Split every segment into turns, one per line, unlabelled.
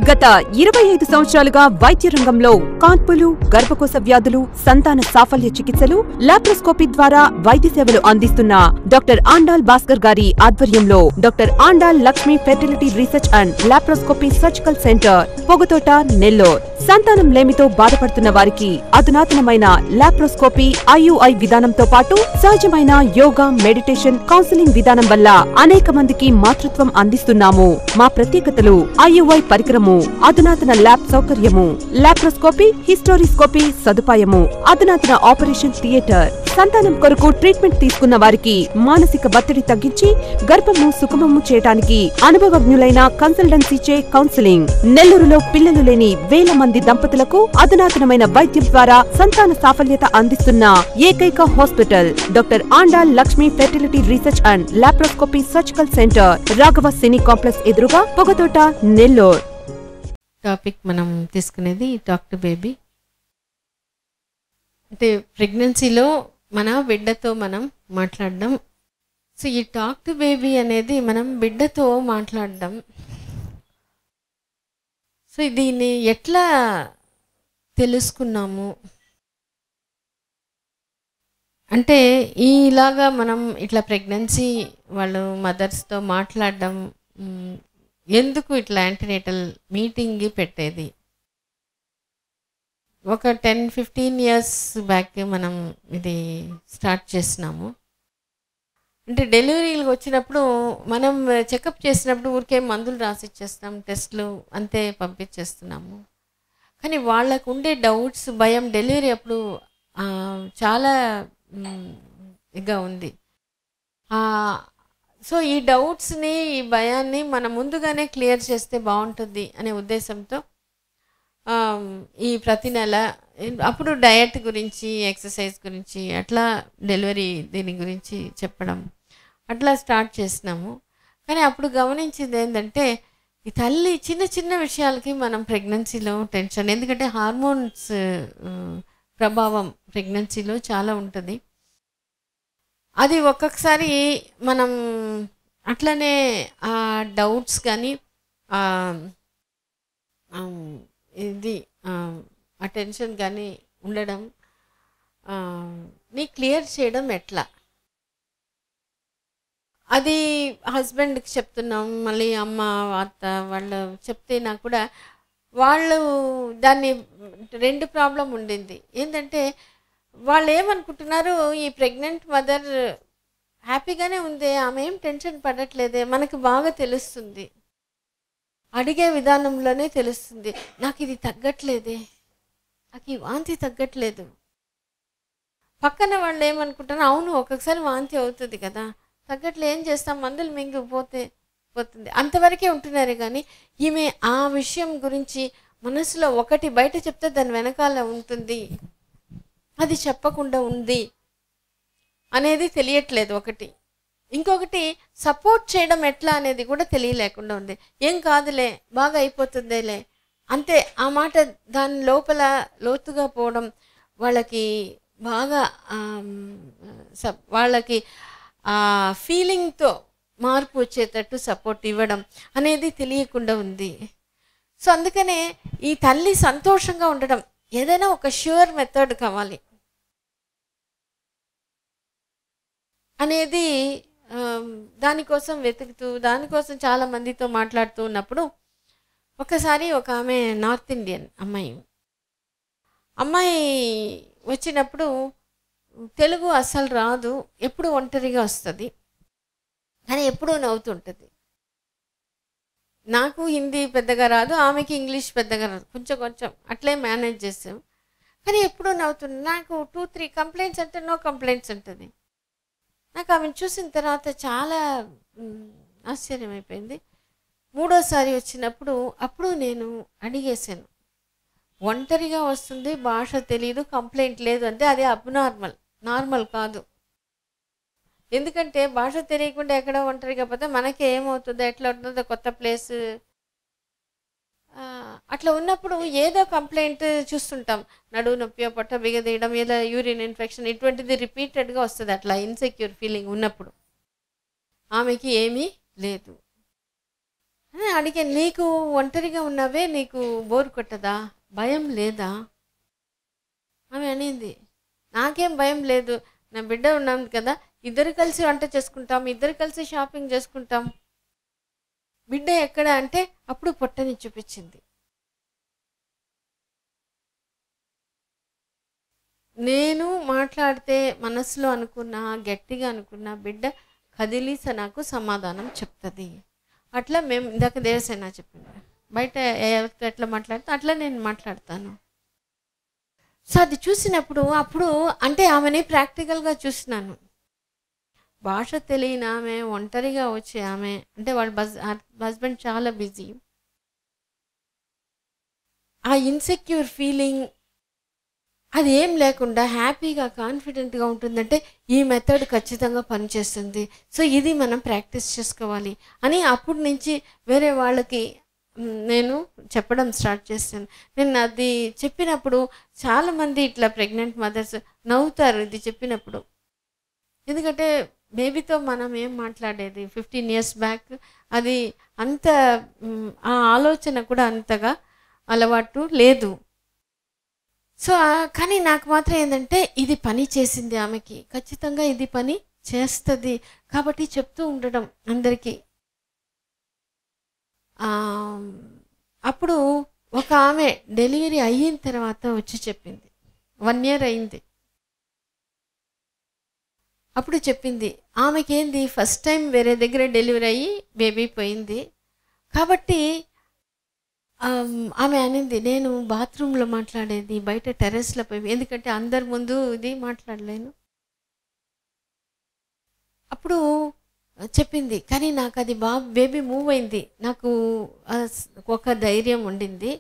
గత 25 సంవత్సరాలుగా వైద్య రంగంలో కాన్పులు, గర్భకోశ వ్యాధులు, సంతాన సాఫల్య చికిత్సలు, లాప్రోస్కోపీ ద్వారా వైద్య సేవలు అందిస్తున్న డాక్టర్ ఆండాల్ భాస్కర్ గారి ఆధ్వర్యంలో doctor Andal Lakshmi fertility research and laparoscopy surgical centre, Pogathota, Nellore. సంతానం లేమితో బాధపడుతున్న వారికి అధునాతనమైన లాప్రోస్కోపీ, ఐయుఐ విధానంతో పాటు సహజమైన యోగా, మెడిటేషన్, కౌన్సిలింగ్ విధానం వల్ల అనేక మందికి మాతృత్వం అందిస్తున్నాము. మా ప్రత్యేకతలు: ఐయుఐ పరికరము, అధునాతన ల్యాబ్ సౌకర్యము, లాప్రోస్కోపీ, హిస్టోరిస్కోపీ సదుపాయము, అధునాతన ఆపరేషన్ థియేటర్. సంతానం కొరకు ట్రీట్మెంట్ తీసుకున్న వారికి మానసిక ఒత్తిడి తగ్గించి గర్భము సుఖమము చేయడానికి అనుభవజ్ఞులైన కన్సల్టెన్సీచే కౌన్సిలింగ్. నెల్లూరులో పిల్లలు లేని వేల మంది దంపతులకు అధునాతనమైన వైద్యం ద్వారా సంతాన సాఫల్యత అందిస్తున్న ఏకైక hospital doctor Andal Lakshmi fertility research and laparoscopy surgical centre, Raghava cine complex ఎదురుగా, పొగతోట, నెల్లూరు.
టాపిక్ మనం తీసుకునేది టాక్ టు బేబీ. అంటే ప్రెగ్నెన్సీలో మన బిడ్డతో మనం మాట్లాడడం. సో ఈ టాక్ టు బేబీ అనేది మనం బిడ్డతో మాట్లాడడం. సో దీన్ని ఎట్లా తెలుసుకున్నాము అంటే ఇలాగా మనం ఇట్లా ప్రెగ్నెన్సీ వాళ్ళు మదర్స్తో మాట్లాడడం, ఎందుకు ఇట్లా యాంటీనేటల్ మీటింగ్ పెట్టేది? ఒక 10-15 ఇయర్స్ బ్యాక్ మనం ఇది స్టార్ట్ చేసినాము. అంటే డెలివరీలకు వచ్చినప్పుడు మనం చెకప్ చేసినప్పుడు ఊరికే మందులు రాసిచ్చేస్తాం, టెస్ట్లు అంతే పంపించేస్తున్నాము. కానీ వాళ్ళకు ఉండే డౌట్స్, భయం డెలివరీ అప్పుడు చాలా ఇగా ఉంది. సో ఈ డౌట్స్ని, ఈ భయాన్ని మనం ముందుగానే క్లియర్ చేస్తే బాగుంటుంది అనే ఉద్దేశంతో ఈ ప్రతి నెల అప్పుడు డయట్ గురించి, ఎక్సర్సైజ్ గురించి, అట్లా డెలివరీ దీని గురించి చెప్పడం అట్లా స్టార్ట్ చేసినాము. కానీ అప్పుడు గమనించింది ఏంటంటే ఈ తల్లి చిన్న చిన్న విషయాలకి మనం ప్రెగ్నెన్సీలో టెన్షన్, ఎందుకంటే హార్మోన్స్ ప్రభావం ప్రెగ్నెన్సీలో చాలా ఉంటుంది. అది ఒక్కొక్కసారి మనం అట్లనే ఆ డౌట్స్ కానీ ఇది ఆ టెన్షన్ కానీ ఉండడం, నీ క్లియర్ చేయడం ఎట్లా? అది హస్బెండ్కి చెప్తున్నాం, మళ్ళీ అమ్మ, అత్త వాళ్ళు చెప్తేనా కూడా వాళ్ళు దాన్ని రెండు ప్రాబ్లం ఉండింది. ఏంటంటే వాళ్ళు ఏమనుకుంటున్నారు, ఈ ప్రెగ్నెంట్ మదర్ హ్యాపీగానే ఉంది, ఆమె ఏం టెన్షన్ పడట్లేదే, మనకు బాగా తెలుస్తుంది, అడిగే విధానంలోనే తెలుస్తుంది, నాకు ఇది తగ్గట్లేదే, నాకు ఈ వాంతి తగ్గట్లేదు. పక్కన వాళ్ళు ఏమనుకుంటున్నారు, అవును ఒక్కొక్కసారి వాంతి అవుతుంది కదా, తగ్గట్లే, ఏం చేస్తాం, మందులు మింగిపోతే పోతుంది, అంతవరకే ఉంటున్నారు. కానీ ఈమె ఆ విషయం గురించి మనసులో ఒకటి బయట చెప్తే దాని వెనకాల ఉంటుంది, అది చెప్పకుండా ఉంది అనేది తెలియట్లేదు ఒకటి. ఇంకొకటి సపోర్ట్ చేయడం ఎట్లా అనేది కూడా తెలియలేకుండా ఉంది. ఏం కాదులే, బాగా అయిపోతుందేలే అంతే, ఆ మాట దాని లోపల లోతుగా పోవడం, వాళ్ళకి బాగా వాళ్ళకి ఆ ఫీలింగ్తో మార్పు వచ్చేటట్టు సపోర్ట్ ఇవ్వడం అనేది తెలియకుండా ఉంది. సో అందుకనే ఈ తల్లి సంతోషంగా ఉండడం, ఏదైనా ఒక ష్యూర్ మెథడ్ కావాలి అనేది దానికోసం వెతుకుతూ, దానికోసం చాలా మందితో మాట్లాడుతూ ఉన్నప్పుడు ఒకసారి ఒక ఆమె నార్త్ ఇండియన్ అమ్మాయి వచ్చినప్పుడు తెలుగు అస్సలు రాదు, ఎప్పుడు ఒంటరిగా వస్తుంది, కానీ ఎప్పుడూ నవ్వుతుంటుంది. నాకు హిందీ పెద్దగా రాదు, ఆమెకి ఇంగ్లీష్ పెద్దగా రాదు, కొంచెం కొంచెం అట్లే మేనేజ్ చేసాం. కానీ ఎప్పుడూ నవ్వుతుంది. నాకు 2-3 కంప్లైంట్స్ అంటే నో కంప్లైంట్స్ ఉంటుంది. నాకు ఆమెను చూసిన తర్వాత చాలా ఆశ్చర్యమైపోయింది. మూడోసారి వచ్చినప్పుడు అప్పుడు నేను అడిగేశాను, ఒంటరిగా వస్తుంది, భాష తెలియదు, కంప్లైంట్ లేదు అంటే అది అబ్నార్మల్, నార్మల్ కాదు. ఎందుకంటే భాష తెలియకుండా ఎక్కడో ఒంటరిగా పోతే మనకి ఏమవుతుందో, ఎట్లా ఉంటుందో, కొత్త ప్లేస్, అట్లా ఉన్నప్పుడు ఏదో కంప్లైంట్ చూస్తుంటాం, నడువు నొప్పి, పొట్ట బిగదీయడం, ఏదో యూరిన్ ఇన్ఫెక్షన్, ఇటువంటిది రిపీటెడ్గా వస్తుంది. అట్లా ఇన్సెక్యూర్ ఫీలింగ్ ఉన్నప్పుడు ఆమెకి ఏమీ లేదు. అని అడిగాను, నీకు ఒంటరిగా ఉన్నావే, నీకు బోర్ కొట్టదా, భయం లేదా? ఆమె అనింది, నాకేం భయం లేదు, నా బిడ్డ ఉన్నాం కదా, ఇద్దరు కలిసి వంట చేసుకుంటాం, ఇద్దరు కలిసి షాపింగ్ చేసుకుంటాం. బిడ్డ ఎక్కడ అంటే అప్పుడు పొట్టని చూపించింది. నేను మాట్లాడితే మనసులో అనుకున్నా, గట్టిగా అనుకున్నా, బిడ్డ కదిలీస నాకు సమాధానం చెప్తుంది. అట్లా మేము ఇందాక దేవసేన చెప్పింది, బయట ఎవరితో ఎట్లా మాట్లాడితే అట్లా నేను మాట్లాడతాను. సో అది చూసినప్పుడు అప్పుడు అంటే ఆమెని ప్రాక్టికల్గా చూసినాను. భాష తెలియని ఆమె, ఒంటరిగా వచ్చే ఆమె, అంటే వాళ్ళ హస్బెండ్ చాలా బిజీ. ఆ ఇన్సెక్యూర్ ఫీలింగ్ అది ఏం లేకుండా హ్యాపీగా కాన్ఫిడెంట్గా ఉంటుందంటే ఈ మెథడ్ ఖచ్చితంగా పనిచేస్తుంది. సో ఇది మనం ప్రాక్టీస్ చేసుకోవాలి అని అప్పటి నుంచి వేరే వాళ్ళకి నేను చెప్పడం స్టార్ట్ చేస్తాను. నేను అది చెప్పినప్పుడు చాలామంది ఇట్లా ప్రెగ్నెంట్ మదర్స్ నవ్వుతారు ఇది చెప్పినప్పుడు. ఎందుకంటే బేబీతో మనం ఏం మాట్లాడేది 15 years బ్యాక్, అది అంత ఆ ఆలోచన కూడా అంతగా అలవాటు లేదు. సో కానీ నాకు మాత్రం ఏంటంటే ఇది పని చేసింది, ఆమెకి ఖచ్చితంగా ఇది పని చేస్తుంది కాబట్టి చెప్తూ ఉండడం అందరికీ. అప్పుడు ఒక ఆమె డెలివరీ అయిన తర్వాత వచ్చి చెప్పింది, 1 year అయింది. అప్పుడు చెప్పింది ఆమెకేంది ఫస్ట్ టైం వేరే దగ్గర డెలివరీ అయ్యి బేబీ పోయింది కాబట్టి ఆమె అనింది, నేను బాత్రూంలో మాట్లాడేది బయట టెర్రస్లో పోయి, ఎందుకంటే అందరి ముందు ఇది మాట్లాడలేను. అప్పుడు చెప్పింది, కానీ నాకు అది బేబీ మూవ్ అయింది, నాకు ఒక ధైర్యం ఉండింది.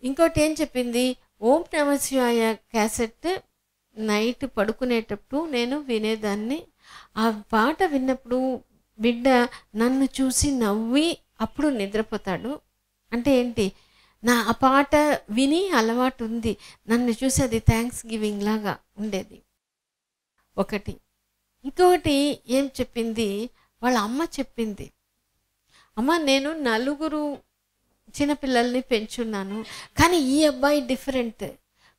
ఇంకోటి ఏం చెప్పింది, ఓం నమః శివాయ క్యాసెట్ నైట్ పడుకునేటప్పుడు నేను వినేదాన్ని. ఆ పాట విన్నప్పుడు బిడ్డ నన్ను చూసి నవ్వి అప్పుడు నిద్రపోతాడు. అంటే ఏంటి, నా ఆ పాట విని అలవాటు ఉంది, నన్ను చూసి అది థ్యాంక్స్ గివింగ్ లాగా ఉండేది ఒకటి. ఇంకొకటి ఏం చెప్పింది, వాళ్ళ అమ్మ చెప్పింది, అమ్మ నేను 4 చిన్నపిల్లల్ని పెంచున్నాను, కానీ ఈ అబ్బాయి డిఫరెంట్,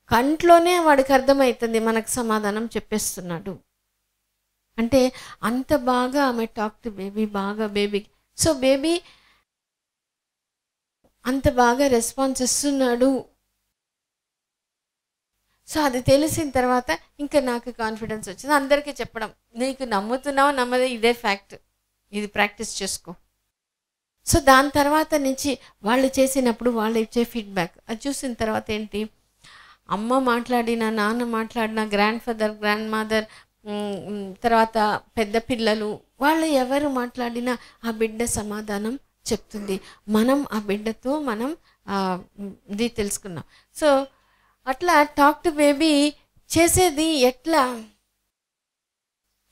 కంట్లోనే వాడికి అర్థమవుతుంది మనకు సమాధానం చెప్పేస్తున్నాడు. అంటే అంత బాగా ఆమె టాక్ టు బేబీ, బాగా బేబీకి, సో బేబీ అంత బాగా రెస్పాన్స్ ఇస్తున్నాడు. సో అది తెలిసిన తర్వాత ఇంకా నాకు కాన్ఫిడెన్స్ వచ్చింది అందరికీ చెప్పడం, నీకు నమ్ముతున్నావు నమ్మదే ఇదే ఫ్యాక్ట్, ఇది ప్రాక్టీస్ చేసుకో. సో దాని తర్వాత నుంచి వాళ్ళు చేసినప్పుడు వాళ్ళు ఇచ్చే ఫీడ్బ్యాక్ అది చూసిన తర్వాత ఏంటి, అమ్మ మాట్లాడిన, నాన్న మాట్లాడిన, గ్రాండ్ ఫాదర్, గ్రాండ్ మదర్, తర్వాత పెద్ద పిల్లలు, వాళ్ళు ఎవరు మాట్లాడినా ఆ బిడ్డ సమాధానం చెప్తుంది. మనం ఆ బిడ్డతో మనం ఇది తెలుసుకున్నాం. సో అట్లా టాక్ టు బేబీ చేసేది ఎట్లా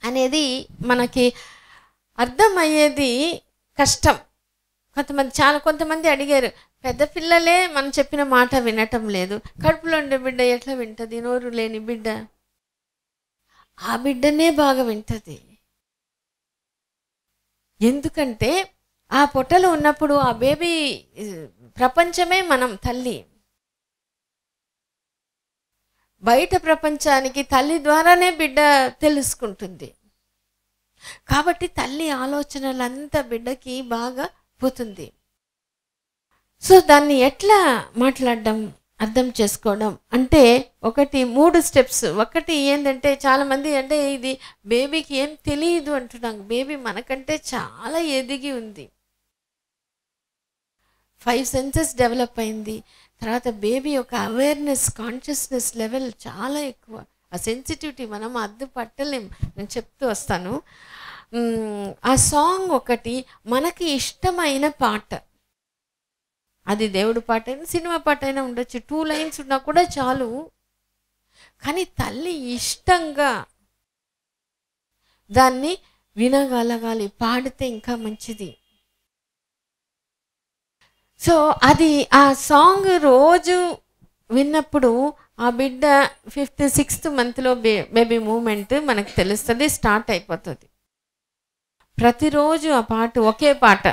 అనేది మనకి అర్థమయ్యేది కష్టం. కొంతమంది అడిగారు, పెద్ద పిల్లలే మనం చెప్పిన మాట వినటం లేదు, కడుపులో ఉండే బిడ్డ ఎట్లా వింటుంది, నోరు లేని బిడ్డ? ఆ బిడ్డనే బాగా వింటుంది. ఎందుకంటే ఆ పొట్టలో ఉన్నప్పుడు ఆ బేబీ ప్రపంచమే మనం తల్లి. బయట ప్రపంచానికి తల్లి ద్వారానే బిడ్డ తెలుసుకుంటుంది. కాబట్టి తల్లి ఆలోచనలంతా బిడ్డకి బాగా పోతుంది. సో దాన్ని ఎట్లా మాట్లాడడం, అర్థం చేసుకోవడం అంటే 3 steps. ఒకటి ఏంటంటే చాలామంది అంటే ఇది బేబీకి ఏం తెలియదు అంటున్నాను. బేబీ మనకంటే చాలా ఎదిగి ఉంది, 5 senses డెవలప్ అయింది. తర్వాత బేబీ యొక్క అవేర్నెస్, కాన్షియస్నెస్ లెవెల్ చాలా ఎక్కువ. ఆ సెన్సిటివిటీ మనం అద్దు పట్టలేం. నేను చెప్తూ వస్తాను. ఆ సాంగ్ ఒకటి మనకి ఇష్టమైన పాట, అది దేవుడి పాట అయినా సినిమా పాట అయినా ఉండొచ్చు, 2 lines ఉన్నా కూడా చాలు. కానీ తల్లి ఇష్టంగా దాన్ని వినగలగాలి, పాడితే ఇంకా మంచిది. సో అది ఆ సాంగ్ రోజు విన్నప్పుడు ఆ బిడ్డ 5th 6th monthలో బేబీ మూమెంట్ మనకు తెలుస్తుంది, స్టార్ట్ అయిపోతుంది. ప్రతిరోజు ఆ పాట, ఒకే పాట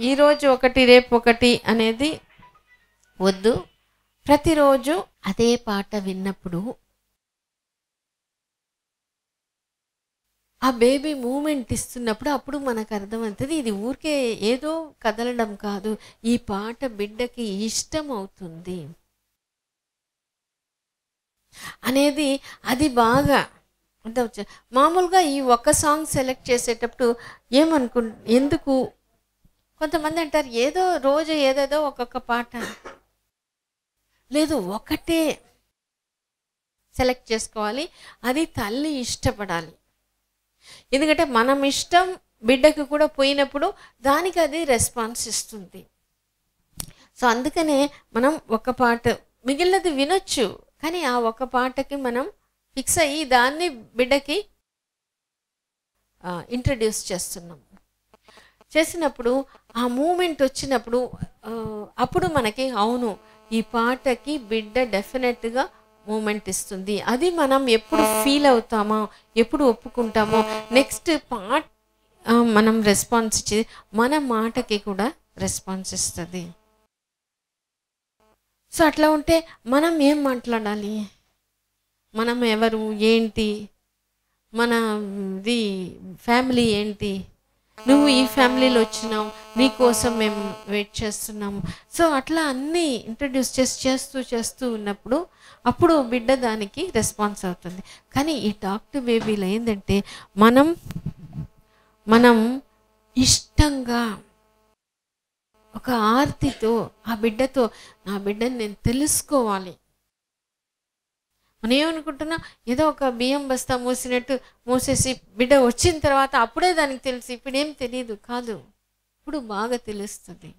ఈరోజు ఒకటి రేపు ఒకటి అనేది వద్దు. ప్రతిరోజు అదే పాట విన్నప్పుడు ఆ బేబీ మూమెంట్ ఇస్తున్నప్పుడు అప్పుడు మనకు అర్థమవుతుంది ఇది ఊరికే ఏదో కదలడం కాదు, ఈ పాట బిడ్డకి ఇష్టం అవుతుంది అనేది. అది బాగా అంటే మామూలుగా ఈ ఒక్క సాంగ్ సెలెక్ట్ చేసేటప్పుడు ఎందుకు కొంతమంది అంటారు ఏదో రోజు ఏదేదో ఒక్కొక్క పాట, లేదు ఒకటే సెలెక్ట్ చేసుకోవాలి, అది తల్లి ఇష్టపడాలి. ఎందుకంటే మనం ఇష్టం బిడ్డకు కూడా పోయినప్పుడు దానికి అది రెస్పాన్స్ ఇస్తుంది. సో అందుకనే మనం ఒక పాట మిగిలినది వినొచ్చు, కానీ ఆ ఒక పాటకి మనం ఫిక్స్ అయ్యి దాన్ని బిడ్డకి ఇంట్రడ్యూస్ చేసినప్పుడు ఆ మూమెంట్ వచ్చినప్పుడు అప్పుడు మనకి అవును ఈ పాటకి బిడ్డ డెఫినెట్గా మూమెంట్ ఇస్తుంది. అది మనం ఎప్పుడు ఫీల్ అవుతామో, ఎప్పుడు ఒప్పుకుంటామో, నెక్స్ట్ పాట మనం రెస్పాన్స్ ఇచ్చి మన మాటకి కూడా రెస్పాన్స్ ఇస్తుంది. సో అట్లా ఉంటే మనం ఏం మాట్లాడాలి, మనం ఎవరు ఏంటి, మనది ఫ్యామిలీ ఏంటి, నువ్వు ఈ ఫ్యామిలీలో వచ్చినావు, నీకోసం మేము వెయిట్ చేస్తున్నాము. సో అట్లా అన్నీ ఇంట్రడ్యూస్ చేస్తూ ఉన్నప్పుడు అప్పుడు బిడ్డ దానికి రెస్పాన్స్ అవుతుంది. కానీ ఈ టాక్ టు బేబీలో ఏంటంటే మనం ఇష్టంగా ఒక ఆర్తితో ఆ బిడ్డతో నా బిడ్డని నేను తెలుసుకోవాలి. మనం ఏమనుకుంటున్నా ఏదో ఒక బియ్యం బస్తా మూసేసి బిడ్డ వచ్చిన తర్వాత అప్పుడే దానికి తెలుసు, ఇప్పుడేం తెలియదు కాదు, ఇప్పుడు బాగా తెలుస్తుంది.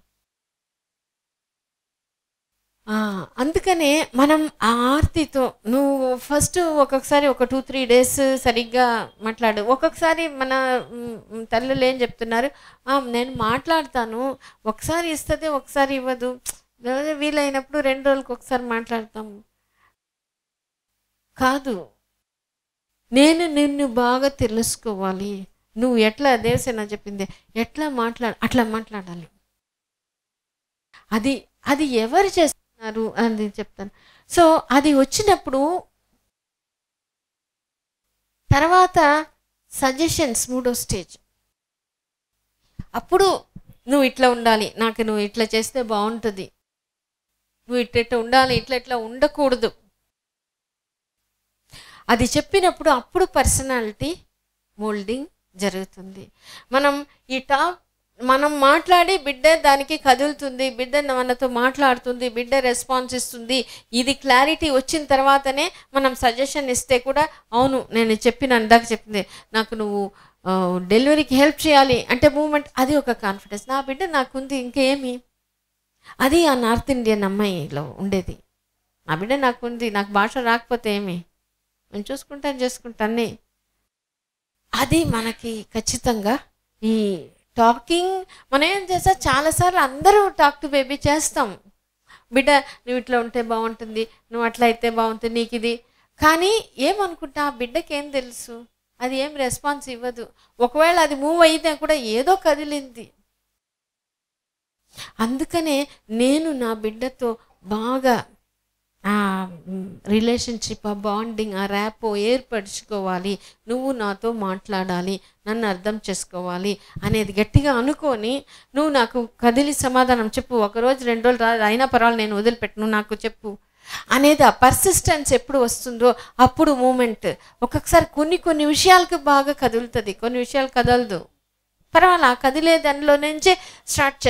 అందుకనే మనం ఆ ఆర్తితో నువ్వు ఫస్ట్ ఒక్కొక్కసారి ఒక 2-3 days సరిగ్గా మాట్లాడు. ఒక్కొక్కసారి మన తల్లులు ఏం చెప్తున్నారు, నేను మాట్లాడతాను, ఒకసారి ఇస్తుంది ఒకసారి ఇవ్వదు, వీలైనప్పుడు 2 రోజులకు ఒకసారి మాట్లాడతాము. కాదు, నేను నిన్ను బాగా తెలుసుకోవాలి, నువ్వు ఎట్లా దేవసేన చెప్పింది ఎట్లా అట్లా మాట్లాడాలి. అది ఎవరు చేస్తున్నారు అని చెప్తాను. సో అది వచ్చినప్పుడు తర్వాత సజెషన్స్ 3వ స్టేజ్. అప్పుడు నువ్వు ఇట్లా ఉండాలి, నువ్వు ఇట్లా చేస్తే బాగుంటుంది, నువ్వు ఇట్లా ఉండాలి, ఇట్లా ఉండకూడదు అది చెప్పినప్పుడు అప్పుడు పర్సనాలిటీ మోల్డింగ్ జరుగుతుంది. మనం మాట్లాడి బిడ్డ దానికి కదులుతుంది, బిడ్డ మనతో మాట్లాడుతుంది, బిడ్డ రెస్పాన్స్ ఇస్తుంది. ఇది క్లారిటీ వచ్చిన తర్వాతనే మనం సజెషన్ ఇస్తే కూడా అవును నేను ఇందాక చెప్పింది నాకు నువ్వు డెలివరీకి హెల్ప్ చేయాలి అంటే మూమెంట్, అది ఒక కాన్ఫిడెన్స్. నా బిడ్డ నాకుంది, ఇంకేమి, అది ఆ నార్త్ ఇండియన్ అమ్మాయిలో ఉండేది. నా బిడ్డ నాకుంది, నాకు భాష రాకపోతే ఏమి, నేను చేసుకుంటాను. అది మనకి ఖచ్చితంగా ఈ టాకింగ్ మనం ఏం చేస్తా చాలాసార్లు అందరూ టాక్ టు బేబీ చేస్తాం. బిడ్డ నువ్వు ఇట్లా ఉంటే బాగుంటుంది, నువ్వు అట్లా అయితే బాగుంటుంది, నీకు ఇది. కానీ ఏమనుకుంటా ఆ బిడ్డకి ఏం తెలుసు, అది ఏం రెస్పాన్స్ ఇవ్వదు. ఒకవేళ అది మూవ్ అయితే కూడా ఏదో కదిలింది. అందుకనే నేను నా బిడ్డతో బాగా రిలేషన్షిప్, ఆ బాండింగ్, ఆ ర్యాపో ఏర్పరచుకోవాలి, నువ్వు నాతో మాట్లాడాలి, నన్ను అర్థం చేసుకోవాలి అనేది గట్టిగా అనుకొని నువ్వు నాకు కదిలి సమాధానం చెప్పు, 1 రోజు 2 రోజులు రాదు అయినా పర్వాలేదు నేను వదిలిపెట్టు, నువ్వు నాకు చెప్పు అనేది ఆ పర్సిస్టెన్స్ ఎప్పుడు వస్తుందో అప్పుడు మూమెంట్. ఒక్కొక్కసారి కొన్ని విషయాలకు బాగా కదులుతుంది, కొన్ని విషయాలు కదలదు. పర్వాలా కదిలే దానిలో నుంచే స్టార్ట్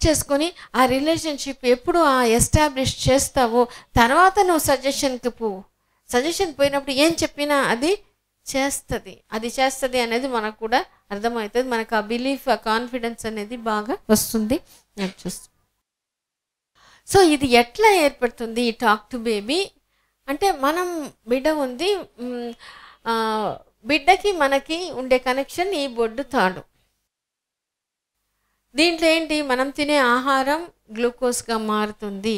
చేసుకొని ఆ రిలేషన్షిప్ ఎప్పుడు ఎస్టాబ్లిష్ చేస్తావో తర్వాత నువ్వు సజెషన్ పోయినప్పుడు ఏం చెప్పినా అది చేస్తుంది అనేది మనకు కూడా అర్థమవుతుంది. మనకు ఆ బిలీఫ్, ఆ కాన్ఫిడెన్స్ అనేది బాగా వస్తుంది. సో ఇది ఎట్లా ఏర్పడుతుంది ఈ టాక్ టు బేబీ అంటే, మనం బిడ్డ ఉంది, బిడ్డకి మనకి ఉండే కనెక్షన్ ఈ బొడ్డు తాడు. దీంట్లో ఏంటి, మనం తినే ఆహారం గ్లూకోజ్గా మారుతుంది,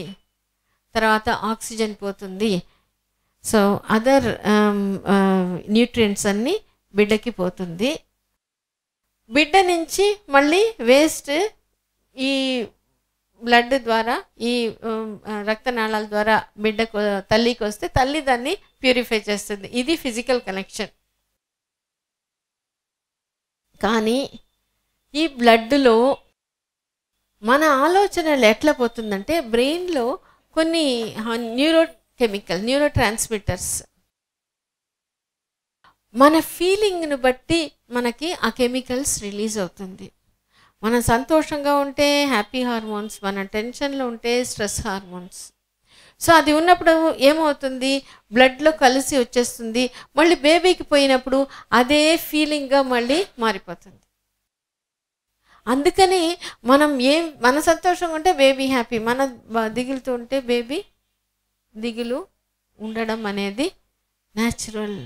తర్వాత ఆక్సిజన్ పోతుంది, సో అదర్ న్యూట్రియంట్స్ అన్నీ బిడ్డకి పోతుంది. బిడ్డ నుంచి మళ్ళీ వేస్ట్ ఈ బ్లడ్ ద్వారా, ఈ రక్తనాళాల ద్వారా బిడ్డకు తల్లికి వస్తే తల్లి దాన్ని ప్యూరిఫై చేస్తుంది. ఇది ఫిజికల్ కనెక్షన్. కానీ ఈ బ్లడ్లో మన ఆలోచనలు ఎట్లా పోతుందంటే, బ్రెయిన్లో కొన్ని న్యూరో ట్రాన్స్మిటర్స్, మన ఫీలింగ్ను బట్టి మనకి ఆ కెమికల్స్ రిలీజ్ అవుతుంది. మనం సంతోషంగా ఉంటే హ్యాపీ హార్మోన్స్, మన టెన్షన్లో ఉంటే స్ట్రెస్ హార్మోన్స్. సో అది ఉన్నప్పుడు ఏమవుతుంది, బ్లడ్లో కలిసి వచ్చేస్తుంది. మళ్ళీ బేబీకి పోయినప్పుడు అదే ఫీలింగ్గా మళ్ళీ మారిపోతుంది. అందుకని మన సంతోషంగా ఉంటే బేబీ హ్యాపీ, మన దిగులుతూ ఉంటే బేబీ దిగులు ఉండడం అనేది న్యాచురల్.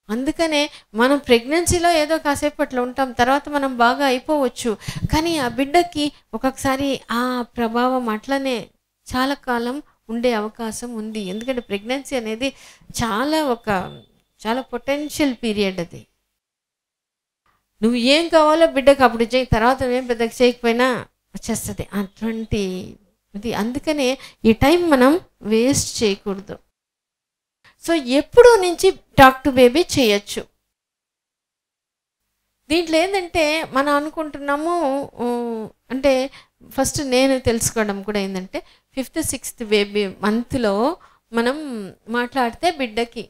అందుకనే మనం ప్రెగ్నెన్సీలో ఏదో కాసేపట్లో ఉంటాం, తర్వాత మనం బాగా అయిపోవచ్చు. కానీ ఆ బిడ్డకి ఒక్కొక్కసారి ఆ ప్రభావం అట్లనే చాలా కాలం ఉండే అవకాశం ఉంది. ఎందుకంటే ప్రెగ్నెన్సీ అనేది చాలా పొటెన్షియల్ పీరియడ్. అది నువ్వు ఏం కావాలో బిడ్డకు అప్పుడు చేయి, తర్వాత ఏం పెద్దగా చేయకపోయినా వచ్చేస్తుంది అటువంటి ఇది. అందుకనే ఈ టైం మనం వేస్ట్ చేయకూడదు. సో ఎప్పుడు నుంచి టాక్ టు బేబీ చేయొచ్చు. దీంట్లో ఏంటంటే మనం అనుకుంటున్నాము, అంటే ఫస్ట్ నేను తెలుసుకోవడం కూడా ఏంటంటే 5th 6th బేబీ మంత్లో మనం మాట్లాడితే బిడ్డకి,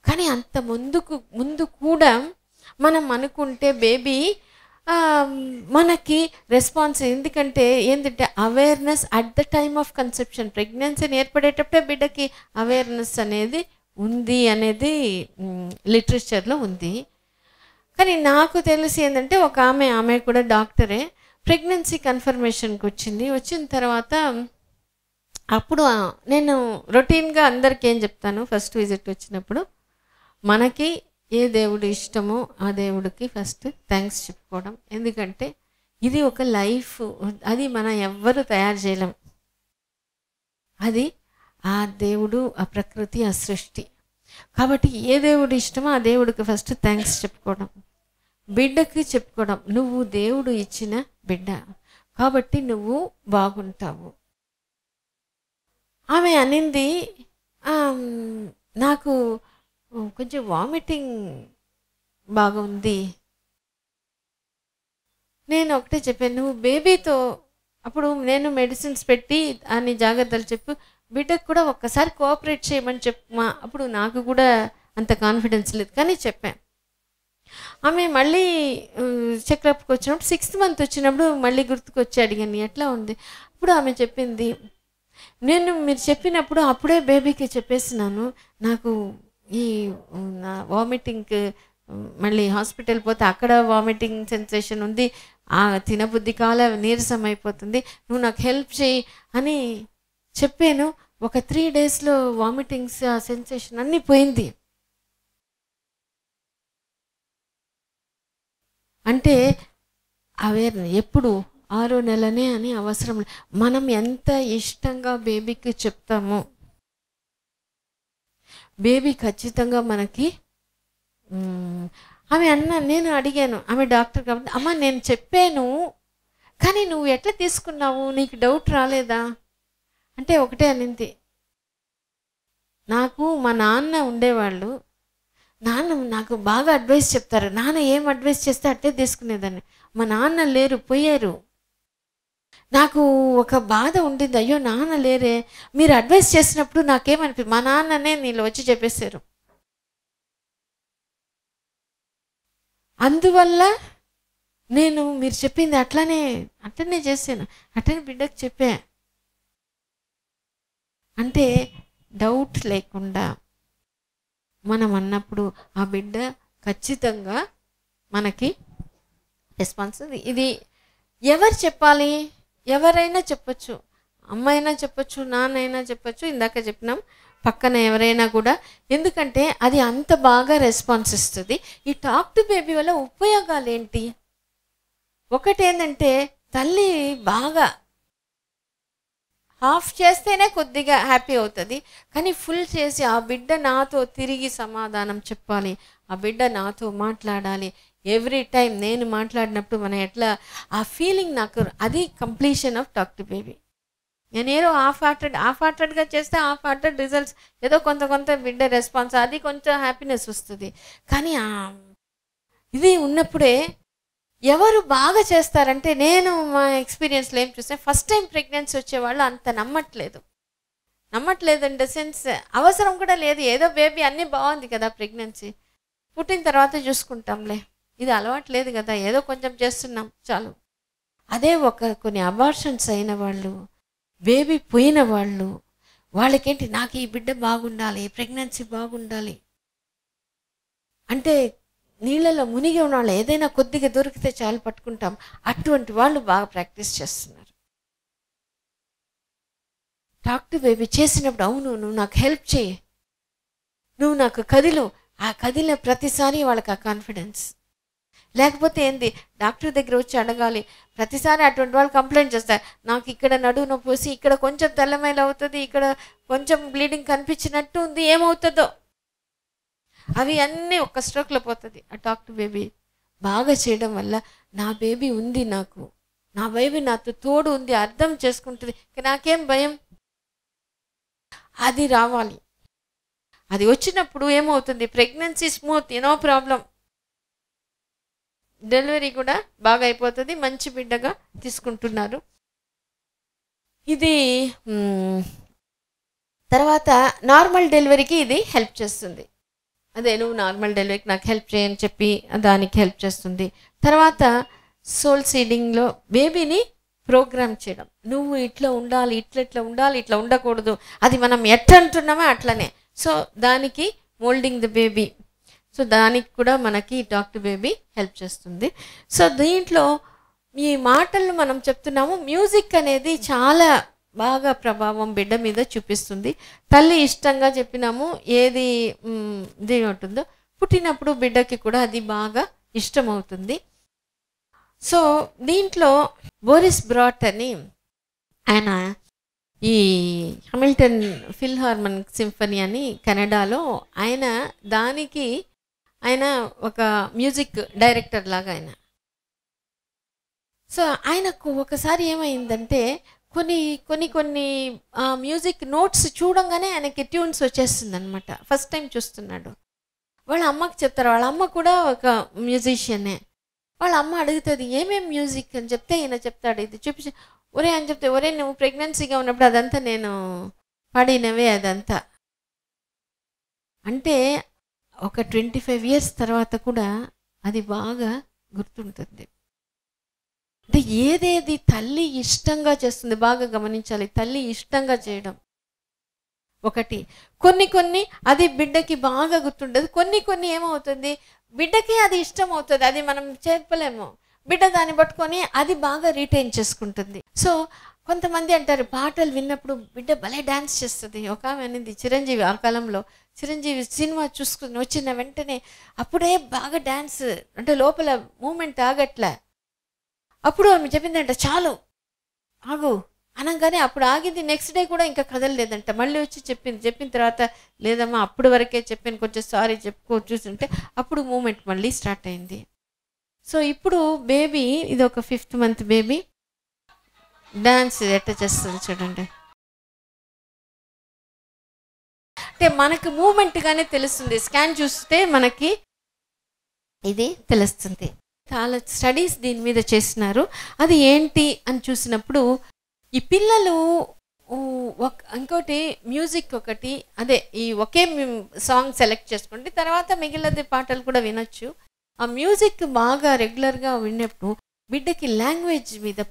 కానీ అంత ముందు కూడా మనం అనుకుంటే బేబీ మనకి రెస్పాన్స్. ఎందుకంటే ఏంటంటే awareness at the time of conception, ప్రెగ్నెన్సీని ఏర్పడేటప్పుడే బిడ్డకి అవేర్నెస్ అనేది ఉంది అనేది లిటరేచర్లో ఉంది. కానీ నాకు తెలిసి ఏంటంటే ఒక ఆమె కూడా డాక్టరే, ప్రెగ్నెన్సీ కన్ఫర్మేషన్కి వచ్చిన తర్వాత అప్పుడు నేను రొటీన్గా అందరికీ ఏం చెప్తాను, ఫస్ట్ విజిట్ వచ్చినప్పుడు మనకి ఏ దేవుడు ఇష్టమో ఆ దేవుడికి ఫస్ట్ థ్యాంక్స్ చెప్పుకోవడం. ఎందుకంటే ఇది ఒక లైఫ్, అది మనం ఎవ్వరు తయారు చేయలేం. అది ఆ దేవుడు, ఆ ప్రకృతి, ఆ సృష్టి. కాబట్టి ఏ దేవుడు ఇష్టమో ఆ దేవుడికి ఫస్ట్ థ్యాంక్స్ చెప్పుకోవడం, బిడ్డకి చెప్పుకోవడం, నువ్వు దేవుడు ఇచ్చిన బిడ్డ కాబట్టి నువ్వు బాగుంటావు. ఆమె అనింది, నాకు కొంచెం వామిటింగ్ బాగా ఉంది. నేను ఒకటే చెప్పాను, నువ్వు బేబీతో అప్పుడు నేను మెడిసిన్స్ పెట్టి అన్ని జాగ్రత్తలు చెప్పు, బిడ్డకు కూడా ఒక్కసారి కోఆపరేట్ చేయమని చెప్పమా. అప్పుడు నాకు కూడా అంత కాన్ఫిడెన్స్ లేదు, కానీ చెప్పాను. ఆమె మళ్ళీ చెకప్కి వచ్చినప్పుడు 6th month వచ్చినప్పుడు మళ్ళీ గుర్తుకొచ్చి అడిగాను ఎట్లా ఉంది. అప్పుడు ఆమె చెప్పింది, మీరు చెప్పినప్పుడు అప్పుడే బేబీకి చెప్పేసినాను, నాకు ఈ వామిటింగ్కి మళ్ళీ హాస్పిటల్ పోతే అక్కడ వామిటింగ్ సెన్సేషన్ ఉంది, తినబుద్ధి కాల నీరసం అయిపోతుంది, నువ్వు నాకు హెల్ప్ చేయి అని చెప్పాను. ఒక 3 daysలో వామిటింగ్స్ ఆ సెన్సేషన్ అన్నీ పోయింది. అంటే అవేర్నెస్ ఎప్పుడు 6వ నెలనే అని అవసరం. మనం ఎంత ఇష్టంగా బేబీకి చెప్తామో బేబీ ఖచ్చితంగా మనకి. నేను అడిగాను, ఆమె డాక్టర్ కాబట్టి, అమ్మ నేను చెప్పాను కానీ నువ్వు ఎట్లా తీసుకున్నావు, నీకు డౌట్ రాలేదా అంటే ఒకటే అనింది, నాకు మా నాన్న ఉండేవాళ్ళు, నాన్న నాకు బాగా అడ్వైస్ చెప్తారు, నాన్న ఏం అడ్వైస్ చేస్తే అట్టే తీసుకునేదాన్ని. మా నాన్న లేరు, పోయారు. నాకు ఒక బాధ ఉండింది, అయ్యో నాన్న లేరే, మీరు అడ్వైస్ చేసినప్పుడు నాకేమనిపి మా నాన్ననే నీళ్ళు వచ్చి చెప్పేశారు. అందువల్ల నేను మీరు చెప్పింది అట్లనే చేశాను, అట్లనే బిడ్డకు చెప్పా. అంటే డౌట్ లేకుండా మనం అన్నప్పుడు ఆ బిడ్డ ఖచ్చితంగా మనకి రెస్పాన్స్. ఇది ఎవరు చెప్పాలి, ఎవరైనా చెప్పచ్చు, అమ్మైనా చెప్పచ్చు, నాన్నైనా చెప్పచ్చు, ఇందాక చెప్పినాం పక్కన ఎవరైనా కూడా. ఎందుకంటే అది అంత బాగా రెస్పాన్స్ ఇస్తుంది. ఈ టాక్ టు బేబీ వల్ల ఉపయోగాలు ఏంటి, ఒకటేంటంటే తల్లి బాగా హాఫ్ చేస్తేనే కొద్దిగా హ్యాపీ అవుతుంది, కానీ ఫుల్ చేసి ఆ బిడ్డ నాతో తిరిగి సమాధానం చెప్పాలి, ఆ బిడ్డ నాతో మాట్లాడాలి, ఎవ్రీ టైం నేను మాట్లాడినప్పుడు మనం ఎట్లా ఆ ఫీలింగ్ నాకు అది completion of talk to baby. నేనేదో హాఫ్ హార్టెడ్గా చేస్తే హాఫ్ హార్టెడ్ రిజల్ట్స్, ఏదో కొంత బిడ్డ రెస్పాన్స్, అది కొంచెం హ్యాపీనెస్ వస్తుంది. కానీ ఇది ఉన్నప్పుడే ఎవరు బాగా చేస్తారంటే, నేను మా ఎక్స్పీరియన్స్లో ఏం చూస్తే, ఫస్ట్ టైం ప్రెగ్నెన్సీ వచ్చేవాళ్ళు అంత నమ్మట్లేదు ఇన్ ద సెన్స్ అవసరం కూడా లేదు. ఏదో బేబీ అన్నీ బాగుంది కదా, ప్రెగ్నెన్సీ పుట్టిన తర్వాత చూసుకుంటాంలే, ఇది అలవాటు లేదు కదా, ఏదో కొంచెం చేస్తున్నాం చాలు. అదే కొన్ని అబార్షన్స్ అయిన వాళ్ళు, బేబీ పోయిన వాళ్ళు, వాళ్ళకేంటి, నాకు ఈ బిడ్డ బాగుండాలి, ప్రెగ్నెన్సీ బాగుండాలి అంటే నీళ్ళలో మునిగి ఉన్న వాళ్ళు ఏదైనా కొద్దిగా దొరికితే చాలు పట్టుకుంటాం. అటువంటి వాళ్ళు బాగా ప్రాక్టీస్ చేస్తున్నారు. టాక్ టు బేబీ చేసినప్పుడు, అవును నువ్వు నాకు హెల్ప్ చేయి, నువ్వు నాకు కదిలు, ఆ కదిలిన ప్రతిసారి వాళ్ళకి ఆ కాన్ఫిడెన్స్. లేకపోతే ఏంది, డాక్టర్ దగ్గర వచ్చి అడగాలి. ప్రతిసారి అటువంటి వాళ్ళు కంప్లైంట్ చేస్తారు, నాకు ఇక్కడ నడువు నొప్పి పోసి, ఇక్కడ కొంచెం తెల్లమైలు అవుతుంది, ఇక్కడ కొంచెం బ్లీడింగ్ కనిపించినట్టు ఉంది, ఏమవుతుందో, అవి అన్నీ ఒక్క స్ట్రోక్లో పోతుంది. ఆ టాక్ టు బేబీ బాగా చేయడం వల్ల, నా బేబీ ఉంది, నా బేబీ నాతో తోడు ఉంది, అర్థం చేసుకుంటుంది, నాకేం భయం, అది రావాలి. అది వచ్చినప్పుడు ఏమవుతుంది, pregnancy smooth, no problem, delivery కూడా బాగా అయిపోతుంది, మంచి బిడ్డగా తీసుకుంటున్నారు. ఇది తర్వాత నార్మల్ డెలివరీకి ఇది హెల్ప్ చేస్తుంది. అదే నువ్వు నార్మల్ డెలివరీకి నాకు హెల్ప్ చేయని చెప్పి దానికి హెల్ప్ చేస్తుంది. తర్వాత సోల్ సీడింగ్లో బేబీని ప్రోగ్రామ్ చేయడం, నువ్వు ఇట్లా ఉండాలి, ఇట్లా ఉండాలి, ఇట్లా ఉండకూడదు, అది మనం ఎట్లా అంటున్నామో అట్లనే. సో దానికి మోల్డింగ్ ద బేబీ, సో దానికి కూడా మనకి టాక్ టు బేబీ హెల్ప్ చేస్తుంది. సో దీంట్లో ఈ మాటలను మనం చెప్తున్నాము, మ్యూజిక్ అనేది చాలా బాగా ప్రభావం బిడ్డ మీద చూపిస్తుంది. తల్లి ఇష్టంగా చెప్పినాము, ఏది ఇది ఉంటుందో పుట్టినప్పుడు బిడ్డకి కూడా అది బాగా ఇష్టమవుతుంది. సో దీంట్లో బోరిస్ బ్రాట్ అని ఆయన ఈ హామిల్టన్ ఫిల్హార్మన్ సింఫనీ అని కెనడాలో, ఆయన ఒక మ్యూజిక్ డైరెక్టర్ లాగా ఆయన. సో ఆయనకు ఒకసారి ఏమైందంటే, కొన్ని మ్యూజిక్ నోట్స్ చూడంగానే ఆయనకి ట్యూన్స్ వచ్చేస్తుంది అనమాట. ఫస్ట్ టైం చూస్తున్నాడు. వాళ్ళ అమ్మకి చెప్తారు, వాళ్ళ అమ్మ కూడా ఒక మ్యూజిషియనే. వాళ్ళ అమ్మ అడుగుతుంది ఏమేమి మ్యూజిక్ అని చెప్తే ఈయన చెప్తాడు, ఇది చూపించి ఒరే అని చెప్తే, ఒరే నువ్వు ప్రెగ్నెన్సీగా ఉన్నప్పుడు అదంతా నేను పాడినవే అదంతా అంటే, ఒక 25 years తర్వాత కూడా అది బాగా గుర్తుంటుంది. అంటే ఏదేది తల్లి ఇష్టంగా చేస్తుంది, బాగా గమనించాలి, తల్లి ఇష్టంగా చేయడం ఒకటి. కొన్ని అది బిడ్డకి బాగా గుర్తుండదు, కొన్ని ఏమవుతుంది, బిడ్డకి అది ఇష్టం అవుతుంది, అది మనం చెప్పలేము, బిడ్డ దాన్ని పట్టుకొని అది బాగా రీటైన్ చేసుకుంటుంది. సో కొంతమంది అంటారు, పాటలు విన్నప్పుడు బిడ్డ భలే డ్యాన్స్ చేస్తుంది. ఒక ఆమె అనేది చిరంజీవి, ఆ కాలంలో చిరంజీవి సినిమా చూసుకుని వచ్చిన వెంటనే అప్పుడే బాగా డ్యాన్స్, అంటే లోపల మూమెంట్ ఆగట్లే. అప్పుడు ఆమె చెప్పిందంట, చాలు ఆగు అనగానే అప్పుడు ఆగింది. నెక్స్ట్ డే కూడా ఇంకా కదలలేదంట. మళ్ళీ వచ్చి చెప్పిన తర్వాత, లేదమ్మా అప్పుడు వరకే చెప్పాను, కొంచెం సారీ చెప్పుకో చూస్తుంటే అప్పుడు మూమెంట్ మళ్ళీ స్టార్ట్ అయింది. సో ఇప్పుడు బేబీ, ఇది ఒక 5th month బేబీ డాన్స్ ఎట్లా చేస్తుంది చూడండి. అంటే మనకు మూమెంట్గానే తెలుస్తుంది, స్కాన్ చూస్తే మనకి ఇది తెలుస్తుంది. చాలా స్టడీస్ దీని మీద చేసినారు. అది ఏంటి అని చూసినప్పుడు, ఈ పిల్లలు ఇంకోటి మ్యూజిక్ ఒకటి, అదే ఈ ఒకే సాంగ్ సెలెక్ట్ చేసుకోండి, తర్వాత మిగిలిన పాటలు కూడా వినొచ్చు. ఆ మ్యూజిక్ బాగా రెగ్యులర్గా విన్నప్పుడు బిడ్డకి లాంగ్వేజ్ మీద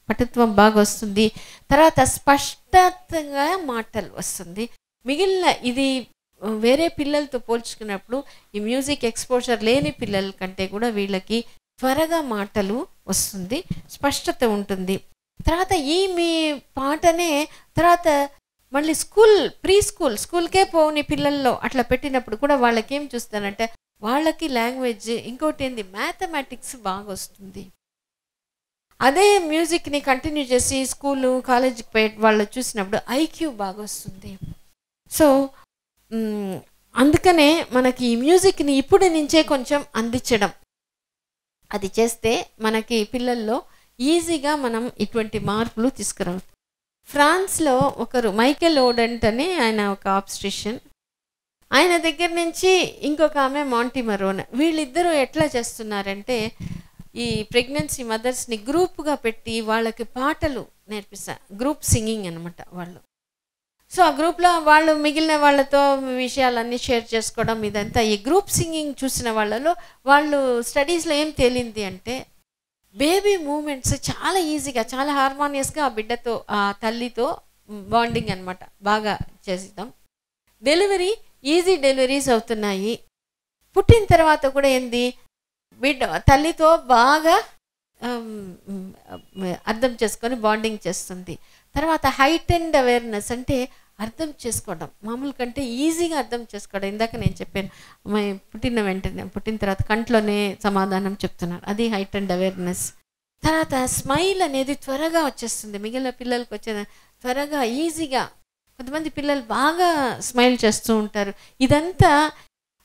పటుత్వం బాగా వస్తుంది. తర్వాత స్పష్టంగా మాటలు వస్తుంది. మిగిలిన ఇది వేరే పిల్లలతో పోల్చుకున్నప్పుడు ఈ మ్యూజిక్ ఎక్స్పోజర్ లేని పిల్లల కంటే కూడా వీళ్ళకి త్వరగా మాటలు వస్తుంది, స్పష్టత ఉంటుంది. తర్వాత మీ పాటనే తర్వాత మళ్ళీ స్కూల్కే పోని పిల్లల్లో అట్లా పెట్టినప్పుడు కూడా వాళ్ళకి ఏం చూస్తారంటే, వాళ్ళకి లాంగ్వేజ్, ఇంకోటి ఏంది మ్యాథమెటిక్స్ బాగా వస్తుంది. అదే మ్యూజిక్ని కంటిన్యూ చేసి స్కూలు కాలేజీకి వాళ్ళు చూసినప్పుడు ఐక్యూ బాగా వస్తుంది. సో అందుకనే మనకి ఈ మ్యూజిక్ని ఇప్పటి నుంచే కొంచెం అందించడం, అది చేస్తే మనకి పిల్లల్లో ఈజీగా మనం ఇటువంటి మార్పులు తీసుకురావచ్చు. ఫ్రాన్స్లో ఒకరు మైకెల్ ఓడెంట్ అని ఆయన ఒక ఆబ్స్ట్రిషన్, ఆయన దగ్గర నుంచి ఇంకొక ఆమె మాంటీ మరోన్, వీళ్ళిద్దరూ ఎట్లా చేస్తున్నారంటే ఈ ప్రెగ్నెన్సీ మదర్స్ని గ్రూప్గా పెట్టి వాళ్ళకి పాటలు నేర్పిస్తారు. గ్రూప్ సింగింగ్ అనమాట వాళ్ళు. సో ఆ గ్రూప్లో వాళ్ళు మిగిలిన వాళ్ళతో విషయాలన్నీ షేర్ చేసుకోవడం ఇదంతా. ఈ గ్రూప్ సింగింగ్ చూసిన వాళ్ళలో వాళ్ళు స్టడీస్లో ఏం తేలింది అంటే బేబీ మూమెంట్స్ చాలా ఈజీగా, చాలా హార్మోనియస్గా ఆ బిడ్డతో, ఆ తల్లితో బాండింగ్ అనమాట బాగా చేద్దాం. డెలివరీ ఈజీ డెలివరీస్ అవుతున్నాయి. పుట్టిన తర్వాత కూడా ఏంది, బిడ్డ తల్లితో బాగా అర్థం చేసుకొని బాండింగ్ చేస్తుంది. తర్వాత హైట్ అండ్ అవేర్నెస్ అంటే అర్థం చేసుకోవడం, మామూలు కంటే ఈజీగా అర్థం చేసుకోవడం. ఇందాక నేను చెప్పాను, పుట్టిన తర్వాత కంట్లోనే సమాధానం చెప్తున్నాను, అది హైట్ అండ్ అవేర్నెస్. తర్వాత స్మైల్ అనేది త్వరగా వచ్చేస్తుంది, మిగిలిన పిల్లలకి వచ్చేది త్వరగా ఈజీగా. కొంతమంది పిల్లలు బాగా స్మైల్ చేస్తూ ఉంటారు. ఇదంతా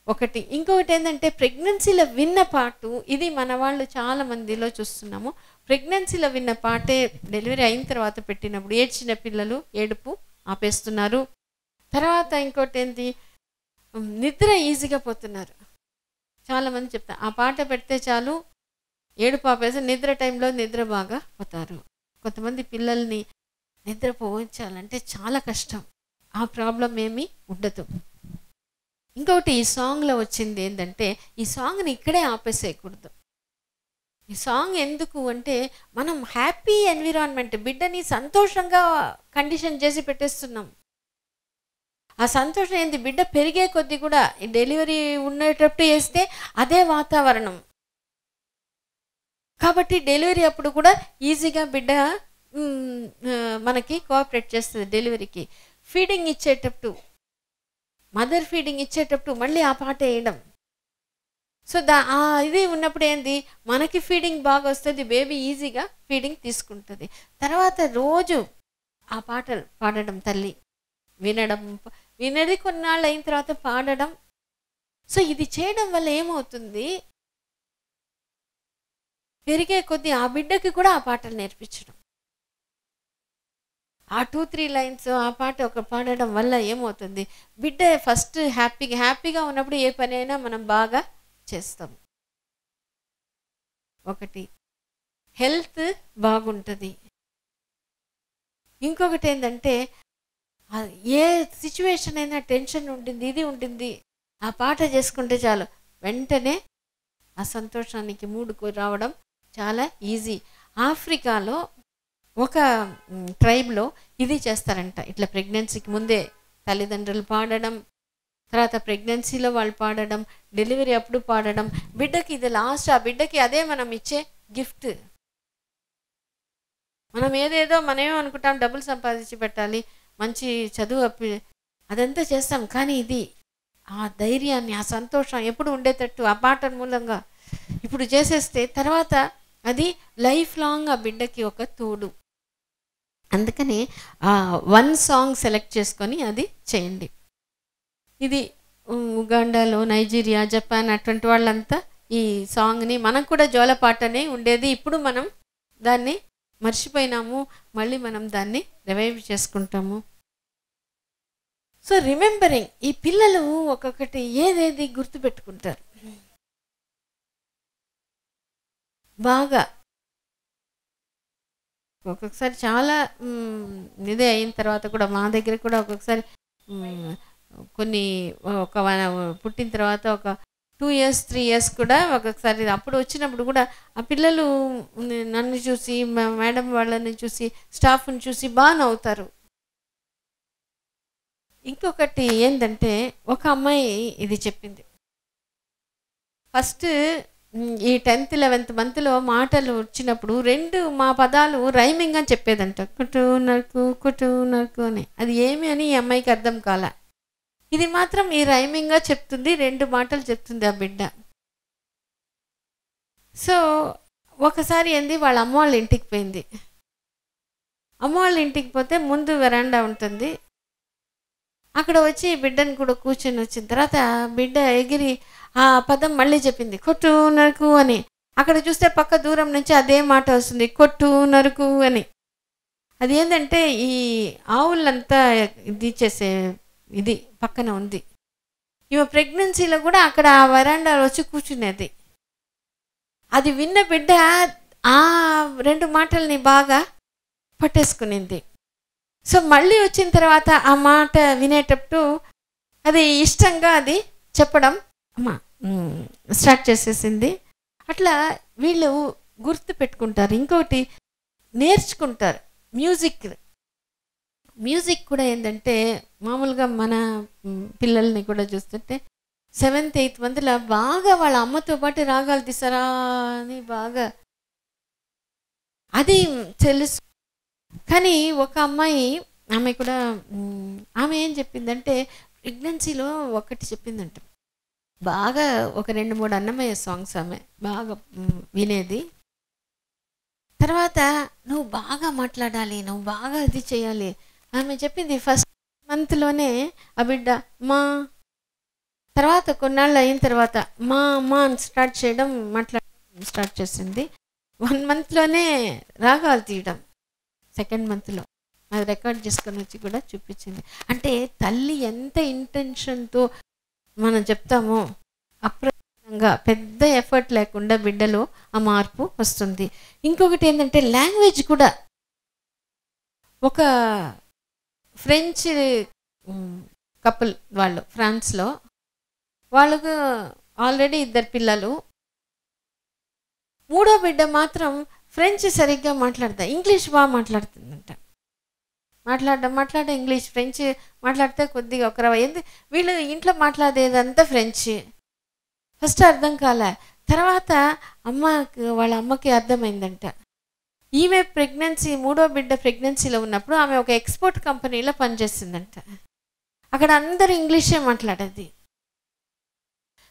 ఒకటి. ఇంకొకటి ఏంటంటే ప్రెగ్నెన్సీలో విన్న పాటు, ఇది మన వాళ్ళు చాలా మందిలో చూస్తున్నాము, ప్రెగ్నెన్సీలో విన్న పాటే డెలివరీ అయిన తర్వాత పెట్టినప్పుడు ఏడ్చిన పిల్లలు ఏడుపు ఆపేస్తున్నారు. తర్వాత ఇంకోటి ఏంటి, నిద్ర ఈజీగా పోతున్నారు. చాలామంది చెప్తారు ఆ పాట పెడితే చాలు ఏడుపు ఆపేసి నిద్ర టైంలో నిద్ర బాగా పోతారు. కొంతమంది పిల్లల్ని నిద్ర పోయించాలంటే చాలా కష్టం, ఆ ప్రాబ్లం ఏమీ ఉండదు. ఇంకొకటి ఈ సాంగ్లో వచ్చింది ఏంటంటే, ఈ సాంగ్ని ఇక్కడే ఆపేసేయకూడదు. ఈ సాంగ్ ఎందుకు అంటే మనం హ్యాపీ ఎన్విరాన్మెంట్, బిడ్డని సంతోషంగా కండిషన్ చేసి పెట్టేస్తున్నాం. ఆ సంతోషం ఏంది, బిడ్డ పెరిగే కొద్దీ కూడా డెలివరీ ఉండేటప్పుడు వేస్తే అదే వాతావరణం కాబట్టి డెలివరీ అప్పుడు కూడా ఈజీగా బిడ్డ మనకి కోఆపరేట్ చేస్తుంది. డెలివరీకి ఫీడింగ్ ఇచ్చేటప్పుడు, మదర్ ఫీడింగ్ ఇచ్చేటప్పుడు మళ్ళీ ఆ పాట వేయడం. సో ఇది ఉన్నప్పుడు ఏంది, మనకి ఫీడింగ్ బాగా వస్తుంది, బేబీ ఈజీగా ఫీడింగ్ తీసుకుంటుంది. తర్వాత రోజు ఆ పాటలు పాడడం, తల్లి వినడం, వినది కొన్నాళ్ళు అయిన తర్వాత పాడడం. సో ఇది చేయడం వల్ల ఏమవుతుంది, పెరిగే కొద్దీ ఆ బిడ్డకి కూడా ఆ పాటలు నేర్పించడం. ఆ 2-3 లైన్స్ ఆ పాట ఒక పాడడం వల్ల ఏమవుతుంది, బిడ్డ ఫస్ట్ హ్యాపీగా ఉన్నప్పుడు ఏ పని అయినా మనం బాగా చేస్తాం. ఒకటి హెల్త్ బాగుంటుంది. ఇంకొకటి ఏంటంటే ఏ సిచ్యువేషన్ అయినా టెన్షన్ ఉంటుంది, ఇది ఉంటుంది, ఆ పాట చేసుకుంటే చాలు వెంటనే ఆ సంతోషానికి మూడుకు రావడం చాలా ఈజీ. ఆఫ్రికాలో ఒక ట్రైబ్లో ఇది చేస్తారంట, ఇట్లా ప్రెగ్నెన్సీకి ముందే తల్లిదండ్రులు పాడడం, తర్వాత ప్రెగ్నెన్సీలో వాళ్ళు పాడడం, డెలివరీ అప్పుడు పాడడం. బిడ్డకి ఇది లాస్ట్, ఆ బిడ్డకి అదే మనం ఇచ్చే గిఫ్ట్. మనం ఏదేదో మనమేమో అనుకుంటాం, డబ్బులు సంపాదించి పెట్టాలి, మంచి చదువు అదంతా చేస్తాం, కానీ ఇది ఆ ధైర్యాన్ని, ఆ సంతోషం ఎప్పుడు ఉండేటట్టు ఆ పాట మూలంగా ఇప్పుడు చేసేస్తే తర్వాత అది లైఫ్ లాంగ్ ఆ బిడ్డకి ఒక తోడు. అందుకని వన్ సాంగ్ సెలెక్ట్ చేసుకొని అది చేయండి. ఇది ఉగాండాలో, నైజీరియా, జపాన్ అటువంటి వాళ్ళంతా ఈ సాంగ్ని, మనకు కూడా జోలపాటనే ఉండేది, ఇప్పుడు మనం దాన్ని మర్చిపోయినాము, మళ్ళీ మనం దాన్ని రివైవ్ చేసుకుంటాము. సో రిమెంబరింగ్, ఈ పిల్లలు ఒక్కొక్కటి ఏదేది గుర్తుపెట్టుకుంటారు బాగా. ఒక్కొక్కసారి చాలా ఇదే అయిన తర్వాత కూడా మా దగ్గర కూడా ఒక్కొక్కసారి కొన్ని పుట్టిన తర్వాత ఒక 2 years 3 years కూడా ఒక్కొక్కసారి అప్పుడు వచ్చినప్పుడు కూడా ఆ పిల్లలు నన్ను చూసి, మేడం వాళ్ళని చూసి, స్టాఫ్ని చూసి బాగా నవ్వుతారు. ఇంకొకటి ఏంటంటే ఒక అమ్మాయి ఇది చెప్పింది, ఫస్ట్ ఈ 10th 11th మంత్లో మాటలు వచ్చినప్పుడు 2 మా పదాలు రైమింగ్ అని చెప్పేదంట, కుటు నరకు అని. అది ఏమి అని ఈ అమ్మాయికి అర్థం కాల. ఇది మాత్రం ఈ రైమింగ్గా చెప్తుంది, 2 మాటలు చెప్తుంది ఆ బిడ్డ. సో ఒకసారి ఏంది, వాళ్ళ అమ్మ వాళ్ళ ఇంటికి పోయింది. అమ్మ వాళ్ళ ఇంటికి పోతే ముందు వెరాండా ఉంటుంది, అక్కడ వచ్చి బిడ్డను కూడా కూర్చొని వచ్చిన తర్వాత బిడ్డ ఎగిరి ఆ పదం మళ్ళీ చెప్పింది, కొట్టు నరకు అని. అక్కడ చూస్తే పక్క దూరం నుంచి అదే మాట వస్తుంది, కొట్టు నరుకు అని. అది ఏంటంటే ఈ ఆవులంతా ఇది చేసే ఇది పక్కన ఉంది. ఈమె ప్రెగ్నెన్సీలో కూడా అక్కడ ఆ వరాండాలో వచ్చి కూర్చునేది. అది విన్న బిడ్డ ఆ 2 మాటల్ని బాగా పట్టేసుకునింది. సో మళ్ళీ వచ్చిన తర్వాత ఆ మాట వినేటప్పుడు అది ఇష్టంగా అది చెప్పడం అమ్మా స్టార్ట్ చేసేసింది. అట్లా వీళ్ళు గుర్తు పెట్టుకుంటారు. ఇంకొకటి నేర్చుకుంటారు. మ్యూజిక్ కూడా ఏంటంటే మామూలుగా మన పిల్లల్ని కూడా చూస్తుంటే 7th 8th మంత్లో బాగా వాళ్ళ అమ్మతో పాటు రాగాలు తీసారా అని బాగా అది తెలుసు. కానీ ఒక అమ్మాయి ఆమె కూడా ఆమె ఏం చెప్పిందంటే ప్రెగ్నెన్సీలో ఒకటి చెప్పిందంట, బాగా ఒక 2-3 అన్నమయ్య సాంగ్స్ ఆమె బాగా వినేది. తర్వాత నువ్వు బాగా మాట్లాడాలి, నువ్వు బాగా ఇది చేయాలి ఆమె చెప్పింది. ఫస్ట్ మంత్లోనే ఆ బిడ్డ మా, తర్వాత కొన్నాళ్ళు అయిన తర్వాత మా అమ్మ అని స్టార్ట్ చేయడం, మాట్లాడడం స్టార్ట్ చేసింది. 1 మంత్లోనే రాగాలు తీయడం, 2nd మంత్లో అది రికార్డ్ చేసుకొని వచ్చి కూడా చూపించింది. అంటే తల్లి ఎంత ఇంటెన్షన్తో మనం చెప్తామో అప్రయత్నంగా పెద్ద ఎఫర్ట్ లేకుండా బిడ్డలో ఆ మార్పు వస్తుంది. ఇంకొకటి ఏంటంటే లాంగ్వేజ్ కూడా. ఒక ఫ్రెంచ్ కపుల్ వాళ్ళు ఫ్రాన్స్లో, వాళ్ళకు ఆల్రెడీ 2 పిల్లలు. 3వ బిడ్డ మాత్రం ఫ్రెంచ్ సరిగ్గా ఇంగ్లీష్ బాగా మాట్లాడుతుందంట. మాట్లాడడం ఇంగ్లీష్, ఫ్రెంచ్ మాట్లాడితే కొద్దిగా ఒక వీళ్ళు ఇంట్లో మాట్లాడేదంతా ఫ్రెంచ్. ఫస్ట్ అర్థం కాలే, తర్వాత వాళ్ళ అమ్మకి అర్థమైందంట. ఈమె ప్రెగ్నెన్సీ 3వ బిడ్డ ప్రెగ్నెన్సీలో ఉన్నప్పుడు ఆమె ఒక ఎక్స్పోర్ట్ కంపెనీలో పనిచేసిందంట. అక్కడ అందరూ ఇంగ్లీషే మాట్లాడేది.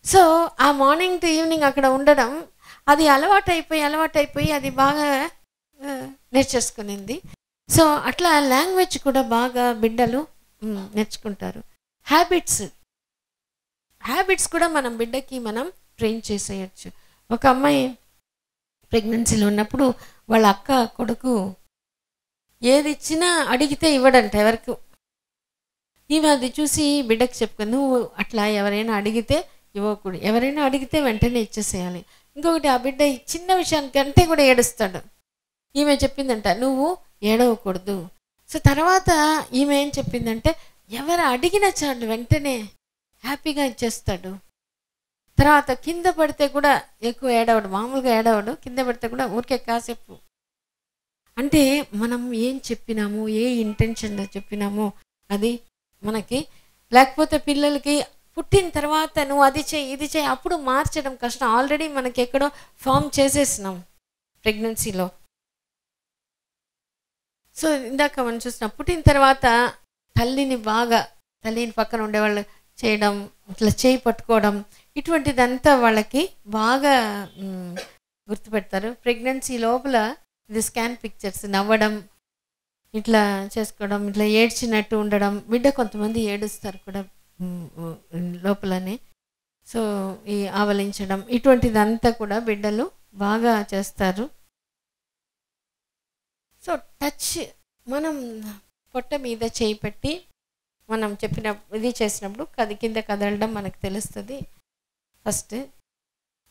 సో ఆ మార్నింగ్ టు ఈవినింగ్ అక్కడ ఉండడం అది అలవాటైపోయి అది బాగా నేర్చేసుకునింది. సో అట్లా లాంగ్వేజ్ కూడా బాగా బిడ్డలు నేర్చుకుంటారు. హ్యాబిట్స్ కూడా మనం బిడ్డకి మనం ట్రైన్ చేసేయచ్చు. ఒక అమ్మాయి ప్రెగ్నెన్సీలో ఉన్నప్పుడు వాళ్ళ అక్క కొడుకు ఏది ఇచ్చినా అడిగితే ఇవ్వడంట ఎవరికి. ఈమె అది చూసి బిడ్డకి చెప్పుకుంది, నువ్వు అట్లా ఎవరైనా అడిగితే ఇవ్వకూడదు, ఎవరైనా అడిగితే వెంటనే ఇచ్చేసేయాలి. ఇంకొకటి ఆ బిడ్డ చిన్న విషయానికంటే కూడా ఏడుస్తాడు. ఈమె చెప్పిందంట నువ్వు ఏడవకూడదు. సో తర్వాత ఈమె ఏం చెప్పిందంటే ఎవరు అడిగినా చాలు వెంటనే హ్యాపీగా ఇచ్చేస్తాడు. తర్వాత కింద పడితే కూడా ఎక్కువ ఏడవడు, మామూలుగా ఏడవడు, కింద పడితే కూడా ఊరికే కాసేపు. అంటే మనం ఏం చెప్పినాము, ఏ ఇంటెన్షన్లో చెప్పినామో అది మనకి. లేకపోతే పిల్లలకి పుట్టిన తర్వాత నువ్వు అది చేయి ఇది చేయి అప్పుడు మార్చడం కష్టం. ఆల్రెడీ మనకి ఎక్కడో ఫామ్ చేసేసినాం ప్రెగ్నెన్సీలో. సో ఇందాక మనం చూసినాం, పుట్టిన తర్వాత తల్లిని పక్కన ఉండేవాళ్ళు చేయడం, ఇట్లా చేయి పట్టుకోవడం, ఇటువంటిదంతా వాళ్ళకి బాగా గుర్తుపెడతారు. ప్రెగ్నెన్సీ లోపల ఇది స్కాన్ పిక్చర్స్, నవ్వడం, ఇట్లా చేసుకోవడం, ఇట్లా ఏడ్చినట్టు ఉండడం. బిడ్డ కొంతమంది ఏడుస్తారు కూడా లోపలనే. సో ఈ ఆవలించడం ఇటువంటిదంతా కూడా బిడ్డలు బాగా చేస్తారు. సో టచ్, మనం పొట్ట మీద చేయి పెట్టి మనం చెప్పిన ఇది చేసినప్పుడు కింద కదలడం మనకు తెలుస్తుంది ఫస్ట్.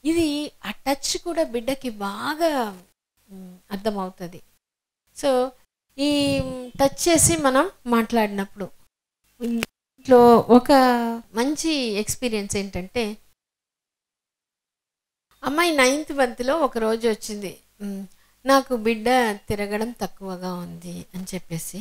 ఇది ఆ టచ్ కూడా బిడ్డకి బాగా అర్థమవుతుంది. సో ఈ టచ్ చేసి మనం మాట్లాడినప్పుడు ఇంట్లో ఒక మంచి ఎక్స్పీరియన్స్ ఏంటంటే, అమ్మాయి 9th మంత్లో ఒకరోజు వచ్చింది, నాకు బిడ్డ తిరగడం తక్కువగా ఉంది అని చెప్పేసి.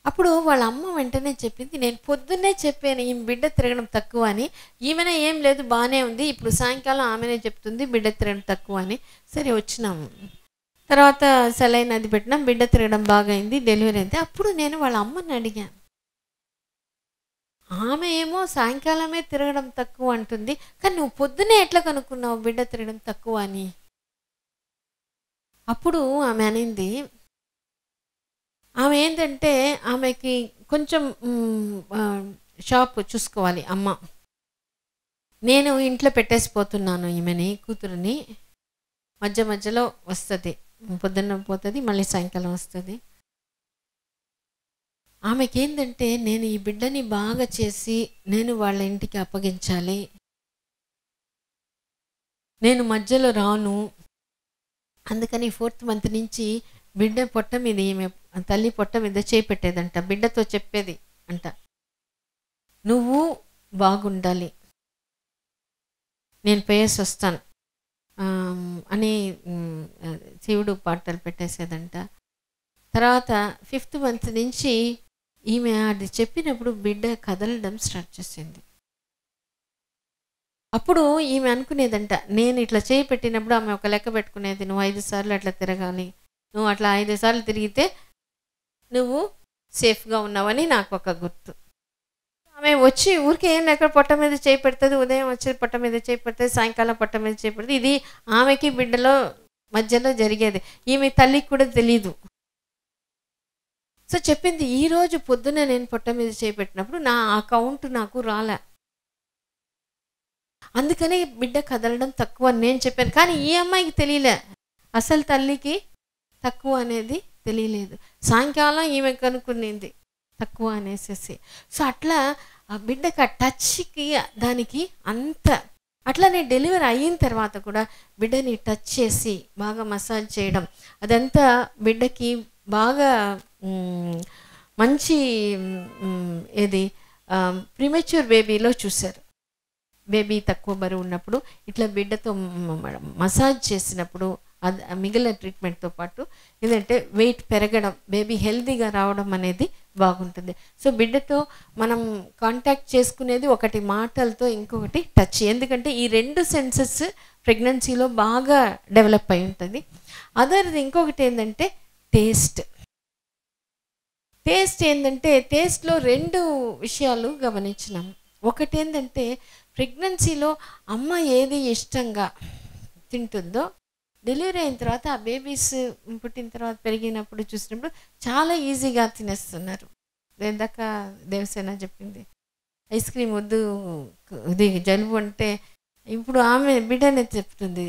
అప్పుడు వాళ్ళ అమ్మ వెంటనే చెప్పింది, నేను పొద్దున్నే చెప్పాను ఈ బిడ్డ తిరగడం తక్కువ అని. ఈమెనే ఏం లేదు బాగానే ఉంది, ఇప్పుడు సాయంకాలం ఆమెనే చెప్తుంది బిడ్డ తిరగడం తక్కువ అని. సరే వచ్చినాము, తర్వాత సెలైన్ అది పెట్టినాం, బిడ్డ తిరగడం బాగా అయింది, డెలివరీ అయింది. అప్పుడు నేను వాళ్ళ అమ్మని అడిగాను, ఆమె ఏమో సాయంకాలమే తిరగడం తక్కువ అంటుంది, కానీ నువ్వు పొద్దునే ఎట్లా కనుక్కున్నావు బిడ్డ తిరగడం తక్కువ అని. అప్పుడు ఆమె అనింది, ఆమె ఏంటంటే ఆమెకి కొంచెం షాప్ చూసుకోవాలి అమ్మ, నేను ఇంట్లో పెట్టేసిపోతున్నాను ఈమెని కూతురుని, మధ్య మధ్యలో వస్తుంది, పొద్దున్న పోతుంది, మళ్ళీ సాయంకాలం వస్తుంది. ఆమెకి ఏంటంటే నేను ఈ బిడ్డని బాగా చేసి నేను వాళ్ళ ఇంటికి అప్పగించాలి, నేను మధ్యలో రాను. అందుకని 4th మంత్ నుంచి బిడ్డ పొట్ట మీద, ఈమె తల్లి పొట్ట మీద చేయి పెట్టేదంట, బిడ్డతో చెప్పేది అంట, నువ్వు బాగుండాలి, నేను పోయేసి వస్తాను అని శివుడు పాటలు పెట్టేసేదంట. తర్వాత 5th మంత్ నుంచి ఈమె అది చెప్పినప్పుడు బిడ్డ కదలడం స్టార్ట్ చేసింది. అప్పుడు ఈమె అనుకునేదంట, నేను ఇట్లా చేయి పెట్టినప్పుడు ఆమె ఒక లెక్క పెట్టుకునేది, నువ్వు 5 సార్లు అట్లా తిరగాలి, నువ్వు అట్లా 5 సార్లు తిరిగితే నువ్వు సేఫ్గా ఉన్నావని నాకు ఒక గుర్తు. ఆమె వచ్చి ఊరికే ఏం ఎక్కడ పొట్ట మీద చేయి పెడుతుంది, ఉదయం వచ్చి పొట్ట మీద చేయి పెడుతుంది, సాయంకాలం పొట్ట మీద చేయి పెడుతుంది. ఇది ఆమెకి బిడ్డలో మధ్యలో జరిగేది, ఈమె తల్లికి కూడా తెలీదు. సో చెప్పింది, ఈరోజు పొద్దున నేను పొట్ట మీద చేయి పెట్టినప్పుడు నా అకౌంట్ నాకు రాలే, అందుకని బిడ్డ కదలడం తక్కువ అని నేను చెప్పాను. కానీ ఈ అమ్మాయికి తెలియలే, అసలు తల్లికి తక్కువ అనేది తెలియలేదు. సాయంకాలం ఈమె కనుక్కునింది తక్కువ అనేసేసి. సో అట్లా ఆ బిడ్డకి ఆ టచ్కి దానికి అంత. అట్లానే డెలివరీ అయిన తర్వాత కూడా బిడ్డని టచ్ చేసి బాగా మసాజ్ చేయడం, అదంతా బిడ్డకి బాగా మంచి ఏది ప్రీమెచ్యూర్ బేబీలో చూశారు. బేబీ తక్కువ బరువు ఉన్నప్పుడు ఇట్లా బిడ్డతో మసాజ్ చేసినప్పుడు అది మిగిలిన ట్రీట్మెంట్తో పాటు ఏంటంటే వెయిట్ పెరగడం, బేబీ హెల్తీగా రావడం అనేది బాగుంటుంది. సో బిడ్డతో మనం కాంటాక్ట్ చేసుకునేది ఒకటి మాటలతో, ఇంకొకటి టచ్. ఎందుకంటే ఈ 2 సెన్సెస్ ప్రెగ్నెన్సీలో బాగా డెవలప్ అయి ఉంటుంది. అదర్ది ఇంకొకటి ఏంటంటే టేస్ట్. ఏంటంటే టేస్ట్లో 2 విషయాలు గమనించినాం. ఒకటి ఏంటంటే ప్రెగ్నెన్సీలో అమ్మ ఏది ఇష్టంగా తింటుందో డెలివరీ అయిన తర్వాత ఆ బేబీస్ పుట్టిన తర్వాత పెరిగినప్పుడు చూసినప్పుడు చాలా ఈజీగా తినేస్తున్నారు. ఇందాక దేవసేన చెప్పింది ఐస్ క్రీమ్ వద్దు, ఇది జలుబు అంటే ఇప్పుడు ఆమె బిడ్డనే చెప్తుంది.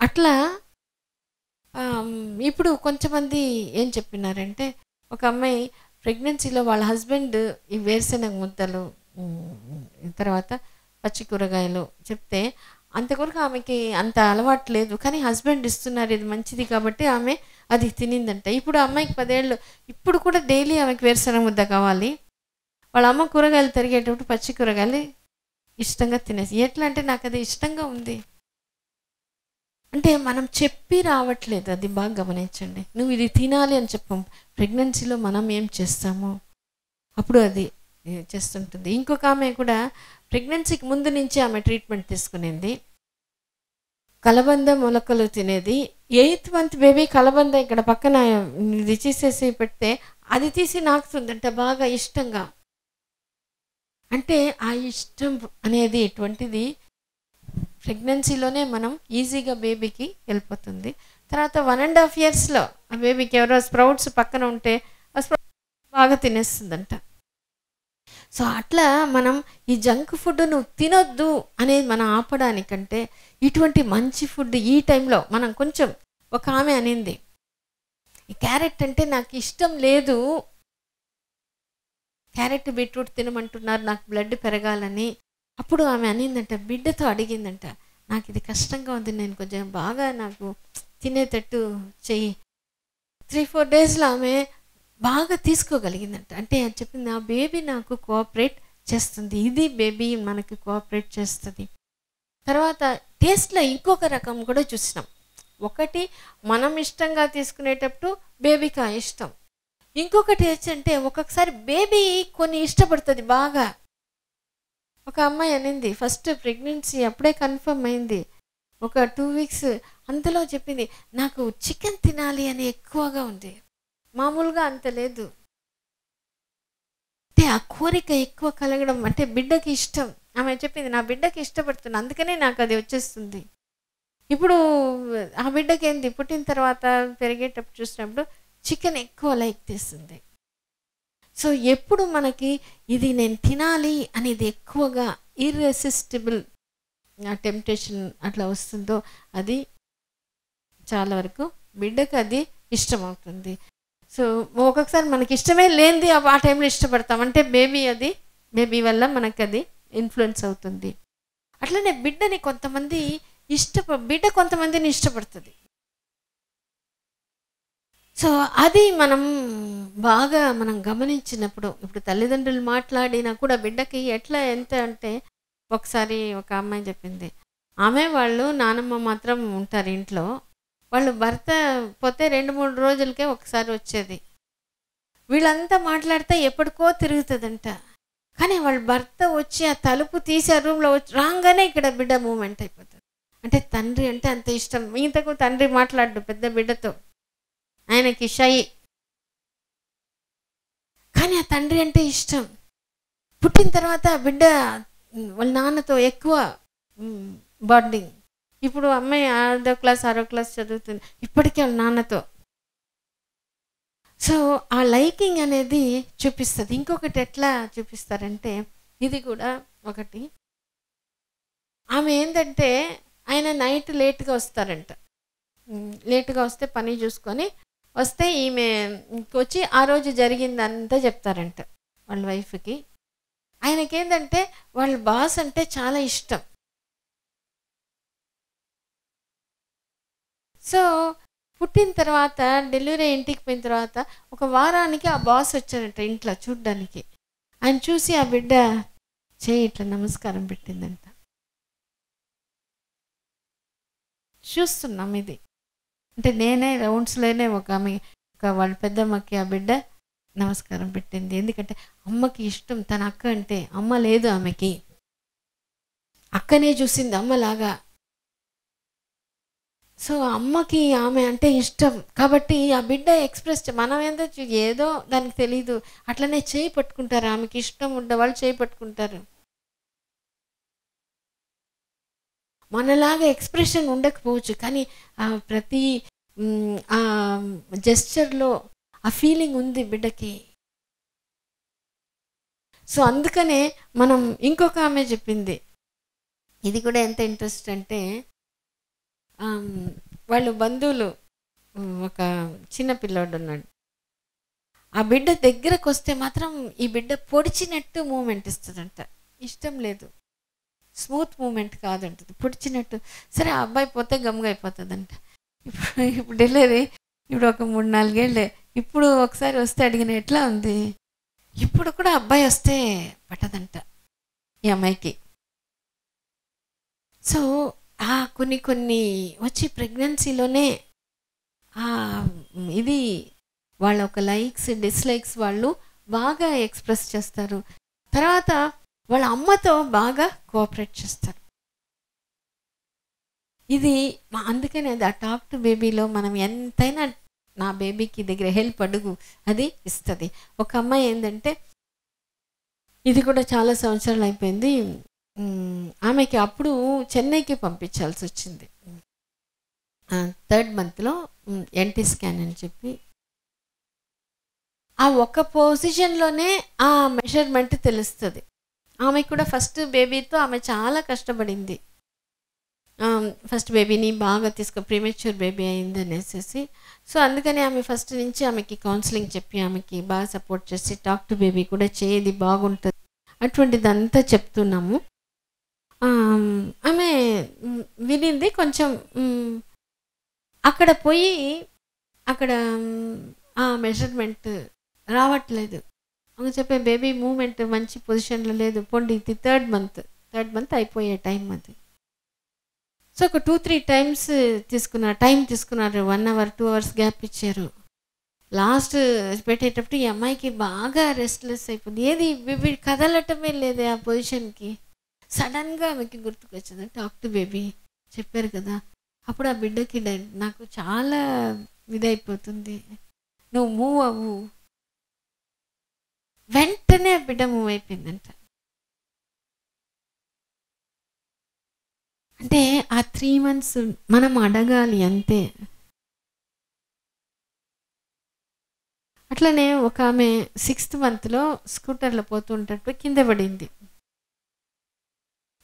అట్లా ఇప్పుడు కొంతమంది ఏం చెప్పినారంటే, ఒక అమ్మాయి ప్రెగ్నెన్సీలో వాళ్ళ హస్బెండ్ ఈ వేరుశెనగ ముద్దలు తర్వాత పచ్చి కూరగాయలు చెప్తే అంతవరకు ఆమెకి అంత అలవాటు లేదు, కానీ హస్బెండ్ ఇస్తున్నారు ఇది మంచిది కాబట్టి ఆమె అది తినిందంట. ఇప్పుడు అమ్మాయికి 10 ఏళ్ళు, ఇప్పుడు కూడా డైలీ ఆమెకి వేరుశెనగ ముద్ద కావాలి. వాళ్ళ అమ్మ కూరగాయలు తరిగేటప్పుడు పచ్చి కూరగాయలు ఇష్టంగా తినేసి, ఎట్లా అంటే నాకు అది ఇష్టంగా ఉంది అంటే మనం చెప్పి రావట్లేదు. అది బాగా గమనించండి. నువ్వు ఇది తినాలి అని చెప్పాం. ప్రెగ్నెన్సీలో మనం ఏం చేస్తామో అప్పుడు అది చేస్తుంటుంది. ఇంకొక ఆమె కూడా ప్రెగ్నెన్సీకి ముందు నుంచి ఆమె ట్రీట్మెంట్ తీసుకునేది, కలబంద మొలకలు తినేది. 8th మంత్ బేబీ కలబంద ఇక్కడ పక్కన ఇది తీసేసి పెడితే అది తీసి నాకుతుందంట బాగా ఇష్టంగా. అంటే ఆ ఇష్టం అనేది ఎటువంటిది ప్రెగ్నెన్సీలోనే మనం ఈజీగా బేబీకి వెళ్ళిపోతుంది. తర్వాత 1.5 yearsలో ఆ బేబీకి ఎవరో స్ప్రౌట్స్ పక్కన ఉంటే ఆ స్ప్రౌట్స్ బాగా తినేస్తుందంట. సో అట్లా మనం ఈ జంక్ ఫుడ్ నువ్వు తినొద్దు అనేది మనం ఆపడానికంటే ఇటువంటి మంచి ఫుడ్ ఈ టైంలో మనం కొంచెం. ఒక ఆమె అనింది, ఈ క్యారెట్ అంటే నాకు ఇష్టం లేదు, క్యారెట్ బీట్రూట్ తినమంటున్నారు నాకు బ్లడ్ పెరగాలని. అప్పుడు ఆమె అనిందంట, బిడ్డతో అడిగిందంట, నాకు ఇది కష్టంగా ఉంది, నేను కొంచెం బాగా నాకు తినేటట్టు చెయ్యి. 3-4 daysలో ఆమె బాగా తీసుకోగలిగిందంట. అంటే అది చెప్పింది, ఆ బేబీ నాకు కోఆపరేట్ చేస్తుంది, ఇది బేబీ మనకి కోఆపరేట్ చేస్తుంది. తర్వాత టేస్ట్లో ఇంకొక రకం కూడా చూసినాం. ఒకటి మనం ఇష్టంగా తీసుకునేటప్పుడు బేబీకి ఆ ఇష్టం. ఇంకొకటి ఏంటంటే ఒక్కొక్కసారి బేబీ కొన్ని ఇష్టపడుతుంది బాగా. ఒక అమ్మాయి అనింది, ఫస్ట్ ప్రెగ్నెన్సీ అప్పుడే కన్ఫర్మ్ అయింది, ఒక 2 weeks అంతలో చెప్పింది, నాకు చికెన్ తినాలి అని ఎక్కువగా ఉంది, మామూలుగా అంత లేదు. అంటే ఆ కోరిక ఎక్కువ కలగడం అంటే బిడ్డకి ఇష్టం. ఆమె చెప్పింది, నా బిడ్డకి ఇష్టపడుతున్నా అందుకనే నాకు అది వచ్చేస్తుంది. ఇప్పుడు ఆ బిడ్డకి ఏంది పుట్టిన తర్వాత పెరిగేటప్పుడు చూసినప్పుడు చికెన్ ఎక్కువ లైక్ చేస్తుంది. సో ఎప్పుడు మనకి ఇది నేను తినాలి అనేది ఎక్కువగా ఇర్రెసిస్టిబుల్ టెంప్టేషన్ అట్లా వస్తుందో అది చాలా వరకు బిడ్డకు అది ఇష్టమవుతుంది. సో ఒక్కొక్కసారి మనకి ఇష్టమే లేనిది ఆ టైంలో ఇష్టపడతాం, అంటే బేబీ వల్ల మనకు అది ఇన్ఫ్లుయెన్స్ అవుతుంది. అట్లనే బిడ్డని కొంతమంది బిడ్డ కొంతమందిని ఇష్టపడుతుంది. సో అది మనం గమనించినప్పుడు, ఇప్పుడు తల్లిదండ్రులు మాట్లాడినా కూడా బిడ్డకి ఎంత అంటే, ఒకసారి ఒక అమ్మాయి చెప్పింది, ఆమె వాళ్ళు నానమ్మ మాత్రం ఉంటారు ఇంట్లో, వాళ్ళు భర్త పోతే 2-3 రోజులకే ఒకసారి వచ్చేది. వీళ్ళంతా మాట్లాడితే ఎప్పటికో తిరుగుతుందంట. కానీ వాళ్ళ భర్త వచ్చి ఆ తలుపు తీసి ఆ రూమ్లో వచ్చి రాగానే ఇక్కడ బిడ్డ మూమెంట్ అయిపోతుంది. అంటే తండ్రి అంటే అంత ఇష్టం. ఇంతకు తండ్రి మాట్లాడు పెద్ద బిడ్డతో, ఆయనకి షై, కానీ ఆ తండ్రి అంటే ఇష్టం. పుట్టిన తర్వాత బిడ్డ వాళ్ళ నాన్నతో ఎక్కువ బాండింగ్. ఇప్పుడు అమ్మాయి 5వ క్లాస్ 6వ క్లాస్ చదువుతుంది, ఇప్పటికీ వాళ్ళ నాన్నతో. సో ఆ లైకింగ్ అనేది చూపిస్తుంది. ఇంకొకటి ఎట్లా చూపిస్తారంటే, ఇది కూడా ఒకటి, ఆమె ఏంటంటే ఆయన నైట్ లేట్గా వస్తారంట. లేట్గా వస్తే పని చూసుకొని వస్తే ఈమె వచ్చి ఆ రోజు జరిగిందంతా చెప్తారంట వాళ్ళ వైఫ్కి. ఆయనకేంటంటే వాళ్ళ బాస్ అంటే చాలా ఇష్టం. సో పుట్టిన తర్వాత డెలివరీ ఇంటికి పోయిన తర్వాత ఒక వారానికి ఆ బాస్ వచ్చారంట ఇంట్లో చూడ్డానికి. ఆయన చూసి ఆ బిడ్డ చేయి ఇట్లా నమస్కారం పెట్టిందంట. చూస్తున్నాం ఇది. అంటే నేనే రౌండ్స్లోనే ఒక వాళ్ళ పెద్దమ్మకి ఆ బిడ్డ నమస్కారం పెట్టింది. ఎందుకంటే అమ్మకి ఇష్టం, తన అక్క అంటే. అమ్మ లేదు ఆమెకి, అక్కనే చూసింది అమ్మలాగా. సో అమ్మకి ఆమె అంటే ఇష్టం కాబట్టి ఆ బిడ్డ ఎక్స్ప్రెస్, మనం ఏదో దానికి తెలీదు, అట్లనే చేయి పట్టుకుంటారు. ఆమెకి ఇష్టం ఉండేవాళ్ళు చేయి పట్టుకుంటారు. మనలాగా ఎక్స్ప్రెషన్ ఉండకపోవచ్చు, కానీ ప్రతి ఆ జెస్చర్లో ఆ ఫీలింగ్ ఉంది బిడ్డకి. సో అందుకనే మనం ఇంకొక ఆమె చెప్పింది, ఇది కూడా ఎంత ఇంట్రెస్ట్ అంటే, వాళ్ళు బంధువులు ఒక చిన్న పిల్లోడు ఉన్నాడు, ఆ బిడ్డ దగ్గరకు వస్తే మాత్రం ఈ బిడ్డ పొడిచినట్టు మూమెంట్ ఇస్తుందంట. ఇష్టం లేదు, స్మూత్ మూమెంట్ కాదంటది, పొడిచినట్టు. సరే ఆ అబ్బాయి పోతే గమ్ముగా అయిపోతుందంట. ఇప్పుడు డెలివరీ ఇప్పుడు ఒక 3-4 ఏళ్ళే. ఇప్పుడు ఒకసారి వస్తే అడిగిన ఎట్లా ఉంది, ఇప్పుడు కూడా అబ్బాయి వస్తే పట్టదంట ఈ అమ్మాయికి. సో కొన్ని వచ్చి ప్రెగ్నెన్సీలోనే ఇది వాళ్ళ ఒక లైక్స్ డిస్లైక్స్ వాళ్ళు బాగా ఎక్స్ప్రెస్ చేస్తారు. తర్వాత వాళ్ళ అమ్మతో బాగా కోఆపరేట్ చేస్తారు. ఇది అందుకనే అది ఆ టాక్ టు బేబీలో మనం ఎంతైనా నా బేబీకి దగ్గర హెల్ప్ అడుగు, అది ఇస్తుంది. ఒక అమ్మాయి ఏంటంటే, ఇది కూడా చాలా సంవత్సరాలు అయిపోయింది, ఆమెకి అప్పుడు చెన్నైకి పంపించాల్సి వచ్చింది. 3rd మంత్లో ఎన్టీ స్కాన్ అని చెప్పి, ఆ ఒక్క పొజిషన్లోనే ఆ మెజర్మెంట్ తెలుస్తుంది. ఆమె కూడా ఫస్ట్ బేబీతో ఆమె చాలా కష్టపడింది. ఫస్ట్ బేబీని బాగా ప్రీమెచ్యూర్ బేబీ అయింది అనేసి. సో అందుకని ఆమె ఫస్ట్ నుంచి ఆమెకి కౌన్సిలింగ్ చెప్పి ఆమెకి బాగా సపోర్ట్ చేసి టాక్ టు బేబీ కూడా చేయది బాగుంటుంది అటువంటిదంతా చెప్తున్నాము. ఆమె వినింది కొంచెం. అక్కడ పోయి అక్కడ ఆ మెజర్మెంట్ రావట్లేదు. ఆమె చెప్పే బేబీ మూమెంట్ మంచి పొజిషన్లో లేదు, పొండి ఇది 3rd మంత్ అయిపోయే టైం అది. సో ఒక 2-3 టైమ్స్ టైం తీసుకున్నారు, 1 hour 2 hours గ్యాప్ ఇచ్చారు. లాస్ట్ పెట్టేటప్పుడు ఈ అమ్మాయికి బాగా రెస్ట్లెస్ అయిపోయింది. ఏది కదలటమే లేదే ఆ పొజిషన్కి. సడన్గా ఆమెకి గుర్తుకొచ్చింది టాక్ టు బేబీ చెప్పారు కదా. అప్పుడు ఆ బిడ్డకి నాకు చాలా ఇదైపోతుంది, నువ్వు మూవ్ అవ్వు. వెంటనే ఆ బిడ్డ మూవ్ అయిపోయిందంట. అంటే ఆ 3 months మనం అడగాలి అంతే. అట్లనే ఒక ఆమె 6th monthలో స్కూటర్లో పోతుంటే కింద పడింది.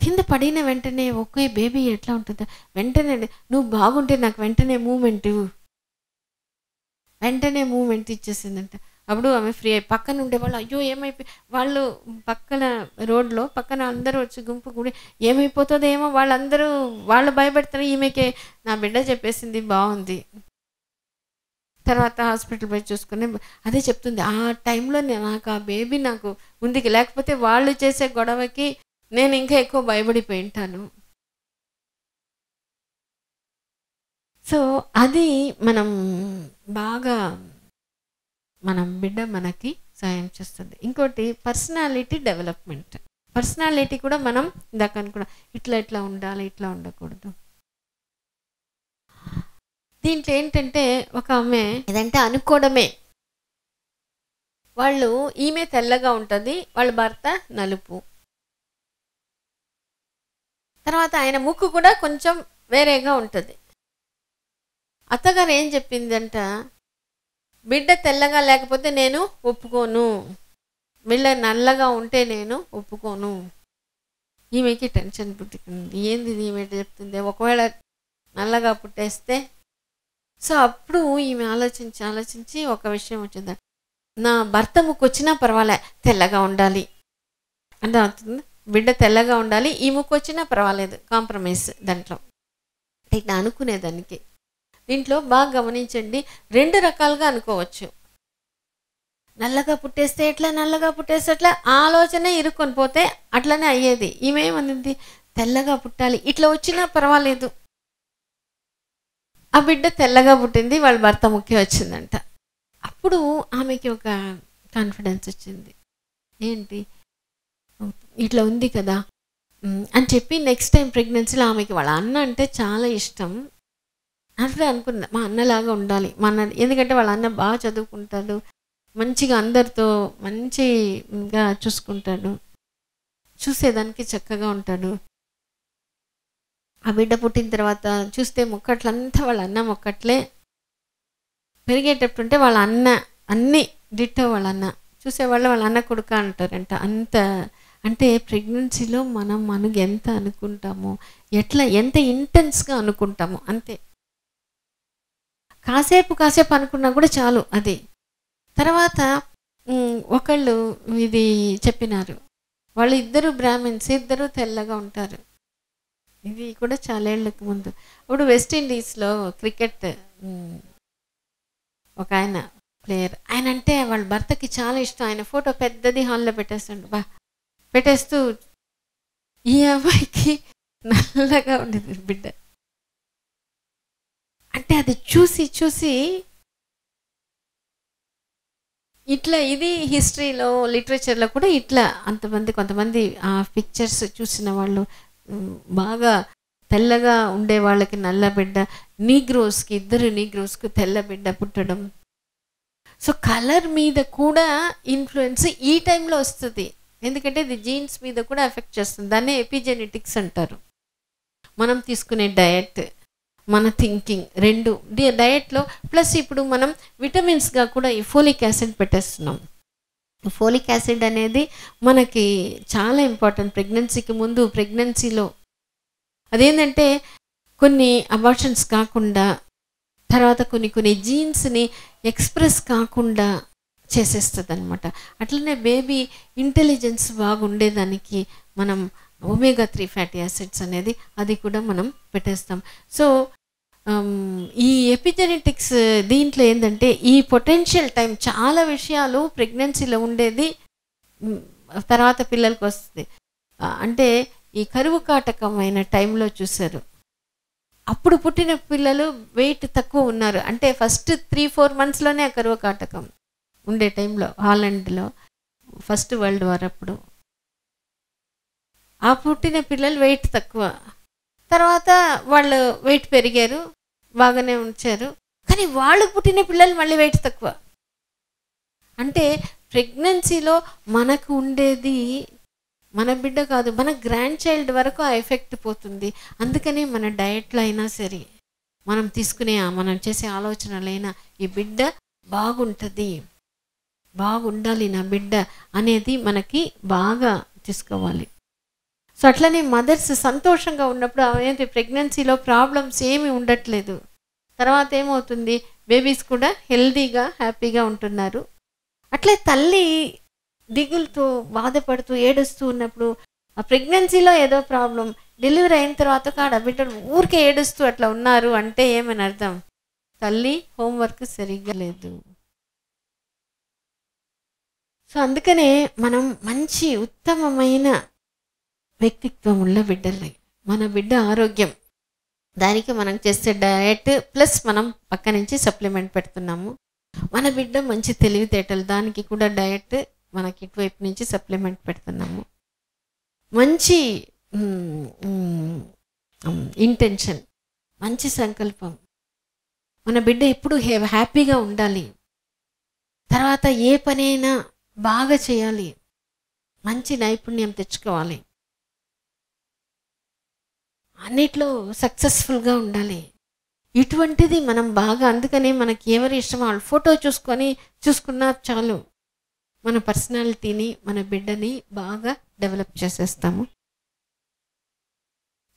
కింద పడిన వెంటనే ఒకే బేబీ ఎట్లా ఉంటుందో వెంటనే నువ్వు బాగుంటే నాకు వెంటనే మూమెంట్ ఇచ్చేసిందంట. అప్పుడు ఆమె ఫ్రీ అయ్యి పక్కన ఉండేవాళ్ళు అయ్యో ఏమైపోయి వాళ్ళు పక్కన రోడ్లో పక్కన అందరూ వచ్చి గుంపు కూడి ఏమైపోతుందో ఏమో వాళ్ళు భయపడతారు. ఈమెకే నా బిడ్డ చెప్పేసింది బాగుంది. తర్వాత హాస్పిటల్ పోయి చూసుకుని అదే చెప్తుంది, ఆ టైంలో నాకు ఆ బేబీ నాకు ఉంది, లేకపోతే వాళ్ళు చేసే గొడవకి నేను ఇంకా ఎక్కువ భయపడిపోయి ఉంటాను. సో అది బాగా మనం బిడ్డ మనకి సాయం చేస్తుంది. ఇంకోటి పర్సనాలిటీ డెవలప్మెంట్. పర్సనాలిటీ కూడా మనం ఇందాక అనుకున్నా ఇట్లా ఉండాలి, ఇట్లా ఉండకూడదు. దీంట్లో ఏంటంటే ఒక ఆమె ఏదంటే అనుకోవడమే, ఈమె తెల్లగా ఉంటుంది, వాళ్ళ భర్త నలుపు. తర్వాత ఆయన ముక్కు కూడా కొంచెం వేరేగా ఉంటుంది. అత్తగారు ఏం చెప్పిందంట, బిడ్డ తెల్లగా లేకపోతే నేను ఒప్పుకోను, బిడ్డ నల్లగా ఉంటే నేను ఒప్పుకోను. ఈమెకి టెన్షన్ పుట్టుకుంది, ఏంది ఈమె చెప్తుంది, ఒకవేళ నల్లగా పుట్టేస్తే. సో అప్పుడు ఈమె ఆలోచించి ఒక విషయం వచ్చింది, నా భర్త ముక్కు వచ్చినా పర్వాలే తెల్లగా ఉండాలి అంటే అవుతుంది, బిడ్డ తెల్లగా ఉండాలి, ఈ ముక్కు వచ్చినా పర్వాలేదు, కాంప్రమైజ్ దాంట్లో ఇట్లా అనుకునేదానికి. దీంట్లో బాగా గమనించండి, 2 రకాలుగా అనుకోవచ్చు. నల్లగా పుట్టేస్తే ఎట్లా ఆలోచనే ఇరుక్కొని పోతే అట్లనే అయ్యేది. ఈమెమనింది, తెల్లగా పుట్టాలి, ఇట్లా వచ్చినా పర్వాలేదు. ఆ బిడ్డ తెల్లగా పుట్టింది, వాళ్ళ భర్త ముఖ్య వచ్చిందంట. అప్పుడు ఆమెకి ఒక కాన్ఫిడెన్స్ వచ్చింది, ఏంటి ఇట్లా ఉంది కదా అని చెప్పి నెక్స్ట్ టైం ప్రెగ్నెన్సీలో ఆమెకి వాళ్ళ అన్న అంటే చాలా ఇష్టం. అట్లా అనుకుంది, మా అన్నలాగా ఉండాలి, ఎందుకంటే వాళ్ళ అన్న బాగా చదువుకుంటాడు, మంచిగా అందరితో మంచిగా చూసుకుంటాడు, చూసేదానికి చక్కగా ఉంటాడు. ఆ బిడ్డ పుట్టిన తర్వాత చూస్తే ముక్కట్లంతా వాళ్ళ అన్న ముక్కట్లే, పెరిగేటప్పుడుంటే వాళ్ళ అన్న అన్నీ డిట్టో వాళ్ళ అన్న, చూసేవాళ్ళు వాళ్ళ అన్న కొడుక అంటారంట. అంటే ప్రెగ్నెన్సీలో మనం ఎంత అనుకుంటామో, ఎంత ఇంటెన్స్గా అనుకుంటామో అంతే. కాసేపు అనుకున్నా కూడా చాలు అది. తర్వాత ఒకళ్ళు ఇది చెప్పినారు, వాళ్ళు ఇద్దరు బ్రాహ్మిన్స్, ఇద్దరు తెల్లగా ఉంటారు. ఇది కూడా చాలా ఏళ్ళకి ముందు. ఇప్పుడు వెస్టిండీస్లో క్రికెట్ ఒక ఆయన ప్లేయర్, ఆయన అంటే వాళ్ళ భర్తకి చాలా ఇష్టం. ఆయన ఫోటో పెద్దది హాల్లో పెట్టేస్తూ ఈ అమ్మాయికి నల్లగా ఉండేది బిడ్డ. అంటే అది చూసి ఇట్లా ఇది హిస్టరీలో లిటరేచర్లో కూడా ఇట్లా కొంతమంది ఆ పిక్చర్స్ చూసిన వాళ్ళు బాగా తెల్లగా ఉండే వాళ్ళకి నల్ల బిడ్డ, ఇద్దరు నీగ్రోస్కి తెల్ల బిడ్డ పుట్టడం. సో కలర్ మీద కూడా ఇన్ఫ్లుయెన్స్ ఈ టైంలో వస్తుంది, ఎందుకంటే ఇది జీన్స్ మీద కూడా ఎఫెక్ట్ చేస్తుంది. దాన్నే ఎపిజెనెటిక్స్ అంటారు. మనం తీసుకునే డయట్, మన థింకింగ్ రెండు డయట్లో ప్లస్ ఇప్పుడు మనం విటమిన్స్గా కూడా ఈ ఫోలిక్ యాసిడ్ పెట్టేస్తున్నాం. ఫోలిక్ యాసిడ్ అనేది మనకి చాలా ఇంపార్టెంట్ ప్రెగ్నెన్సీకి ముందు, ప్రెగ్నెన్సీలో. అదేంటంటే కొన్ని అబార్షన్స్ కాకుండా, తర్వాత కొన్ని జీన్స్ని ఎక్స్ప్రెస్ కాకుండా చేసేస్తుంది అనమాట. అట్లనే బేబీ ఇంటెలిజెన్స్ బాగుండేదానికి మనం ఒమేగా-3 ఫ్యాటీ యాసిడ్స్ అనేది అది కూడా మనం పెట్టేస్తాం. సో ఈ ఎపిజెనెటిక్స్ దీంట్లో ఏంటంటే ఈ పొటెన్షియల్ టైం చాలా విషయాలు ప్రెగ్నెన్సీలో ఉండేది తర్వాత పిల్లలకి వస్తుంది. అంటే ఈ కరువు కాటకమైన టైంలో చూశారు, అప్పుడు పుట్టిన పిల్లలు వెయిట్ తక్కువ ఉన్నారు. అంటే ఫస్ట్ 3-4 మంత్స్లోనే ఆ కరువు కాటకం ఉండే టైంలో హాలండ్లో ఫస్ట్ వరల్డ్ వార్ అప్పుడు ఆ పుట్టిన పిల్లలు వెయిట్ తక్కువ. తర్వాత వాళ్ళు వెయిట్ పెరిగారు, బాగానే ఉంచారు, కానీ వాళ్ళు పుట్టిన పిల్లలు మళ్ళీ వెయిట్ తక్కువ. అంటే ప్రెగ్నెన్సీలో మనకు ఉండేది మన బిడ్డ కాదు, మన గ్రాండ్ చైల్డ్ వరకు ఆ ఎఫెక్ట్ పోతుంది. అందుకని మన డయట్లో అయినా సరే, మనం చేసే ఆలోచనలైనా ఈ బిడ్డ బాగుంటుంది, బాగుండాలి నా బిడ్డ అనేది మనకి బాగా తీసుకోవాలి. సో అట్లనే మదర్స్ సంతోషంగా ఉన్నప్పుడు ఏంటి ప్రెగ్నెన్సీలో ప్రాబ్లమ్స్ ఏమీ ఉండట్లేదు. తర్వాత ఏమవుతుంది, బేబీస్ కూడా హెల్దీగా హ్యాపీగా ఉంటున్నారు. అట్లే తల్లి దిగులుతో బాధపడుతూ ఏడుస్తూ ఉన్నప్పుడు ఆ ప్రెగ్నెన్సీలో ఏదో ప్రాబ్లం, డెలివరీ అయిన తర్వాత కాడ బిడ్డలు ఊరికే ఏడుస్తూ అట్లా ఉన్నారు అంటే ఏమని అర్థం, తల్లి హోంవర్క్ సరిగ్గా లేదు. సో అందుకనే మనం మంచి ఉత్తమమైన వ్యక్తిత్వం ఉన్న బిడ్డల్ని, మన బిడ్డ ఆరోగ్యం, దానికి మనం చేసే డయట్ ప్లస్ మనం పక్క నుంచి సప్లిమెంట్ పెడుతున్నాము. మన బిడ్డ మంచి తెలివితేటలు, దానికి కూడా డయట్ మనకి ఇటువైపు నుంచి సప్లిమెంట్ పెడుతున్నాము. మంచి ఇంటెన్షన్, మంచి సంకల్పం, మన బిడ్డ ఎప్పుడు హ్యాపీగా ఉండాలి. తర్వాత ఏ పనైనా బాగా చేయాలి, మంచి నైపుణ్యం తెచ్చుకోవాలి, అన్నిట్లో సక్సెస్ఫుల్గా ఉండాలి. ఇటువంటిది మనం బాగా, అందుకనే మనకి ఎవరి ఇష్టం వాళ్ళు ఫోటో చూసుకున్నా చాలు, మన పర్సనాలిటీని మన బిడ్డని బాగా డెవలప్ చేసేస్తాము.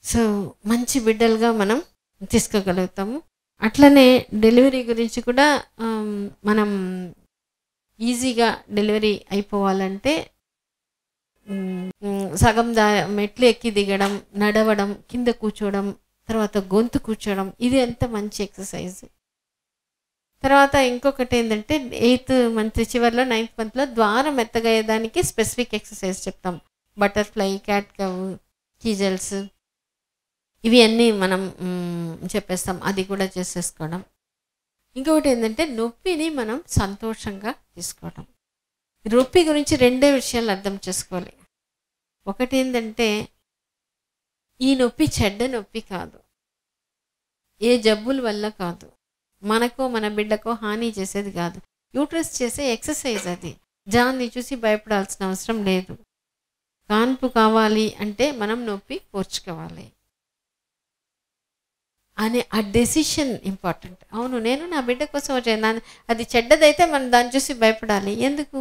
సో మంచి బిడ్డలుగా మనం తీసుకోగలుగుతాము. అట్లనే డెలివరీ గురించి కూడా మనం ఈజీగా డెలివరీ అయిపోవాలంటే సగం మెట్లు ఎక్కి దిగడం, నడవడం, కింద కూర్చోవడం, తర్వాత గొంతు కూర్చోవడం, ఇది ఎంత మంచి ఎక్సర్సైజ్. తర్వాత ఇంకొకటి ఏంటంటే 8th మంత్ చివరిలో 9th మంత్లో ద్వారం మెత్తగయ్యేదానికి స్పెసిఫిక్ ఎక్సర్సైజ్ చెప్తాం. బటర్ఫ్లై, క్యాట్ కవ్, కీజల్స్, ఇవి అన్నీ మనం చెప్పేస్తాం, అది కూడా చేసేసుకోవడం. ఇంకొకటి ఏంటంటే నొప్పిని మనం సంతోషంగా తీసుకోవడం. నొప్పి గురించి 2 విషయాలు అర్థం చేసుకోవాలి. ఒకటి ఏంటంటే ఈ నొప్పి చెడ్డ నొప్పి కాదు, ఏ జబ్బుల వల్ల కాదు, మనకో మన బిడ్డకో హాని చేసేది కాదు, యూట్రస్ చేసే ఎక్సర్సైజ్ అది. దాన్ని చూసి భయపడాల్సిన అవసరం లేదు. కాన్పు కావాలి అంటే మనం నొప్పి పోర్చుకోవాలి అనే ఆ డెసిషన్ ఇంపార్టెంట్. అవును, నేను నా బిడ్డ కోసం వచ్చాను, అది చెడ్డదైతే మనం దాన్ని చూసి భయపడాలి ఎందుకు?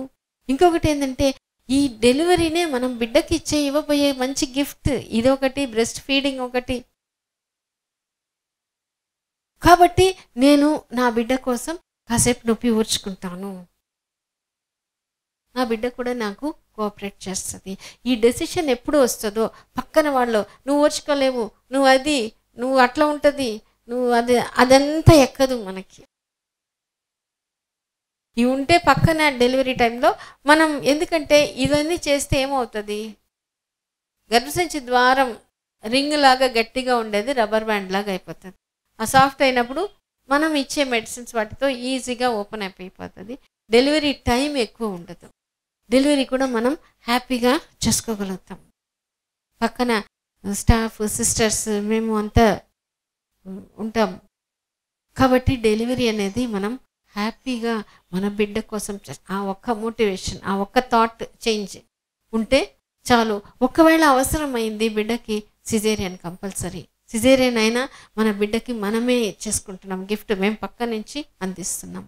ఇంకొకటి ఏంటంటే ఈ డెలివరీనే మనం బిడ్డకి ఇవ్వబోయే మంచి గిఫ్ట్. ఇదొకటి, బ్రెస్ట్ ఫీడింగ్ ఒకటి. కాబట్టి నేను నా బిడ్డ కోసం కాసేపు నొప్పి ఊర్చుకుంటాను, నా బిడ్డ కూడా నాకు కోఆపరేట్ చేస్తుంది. ఈ డెసిషన్ ఎప్పుడు వస్తుందో పక్కన వాళ్ళు నువ్వు ఓర్చుకోలేవు, నువ్వు అట్లా ఉంటుంది, అదంతా ఎక్కదు మనకి. ఇవి ఉంటే పక్కన డెలివరీ టైంలో మనం, ఎందుకంటే ఇవన్నీ చేస్తే ఏమవుతుంది, గర్భసంచి ద్వారం రింగ్ లాగా గట్టిగా ఉండేది రబ్బర్ బ్యాండ్ లాగా అయిపోతుంది. ఆ సాఫ్ట్ అయినప్పుడు మనం ఇచ్చే మెడిసిన్స్ వాటితో ఈజీగా ఓపెన్ అయిపోతుంది. డెలివరీ టైం ఎక్కువ ఉండదు, డెలివరీ కూడా మనం హ్యాపీగా చేసుకోగలుగుతాం. పక్కన స్టాఫ్, సిస్టర్స్, మేము అంతా ఉంటాం. కాబట్టి డెలివరీ అనేది మనం హ్యాపీగా మన బిడ్డ కోసం ఆ ఒక్క మోటివేషన్, ఆ ఒక్క థాట్ చేంజ్ ఉంటే చాలు. ఒకవేళ అవసరమైంది బిడ్డకి సిజేరియన్, కంపల్సరీ సిజేరియన్ అయినా మన బిడ్డకి మనమే చేసుకుంటున్నాం గిఫ్ట్, మేము పక్క నుంచి అందిస్తున్నాం.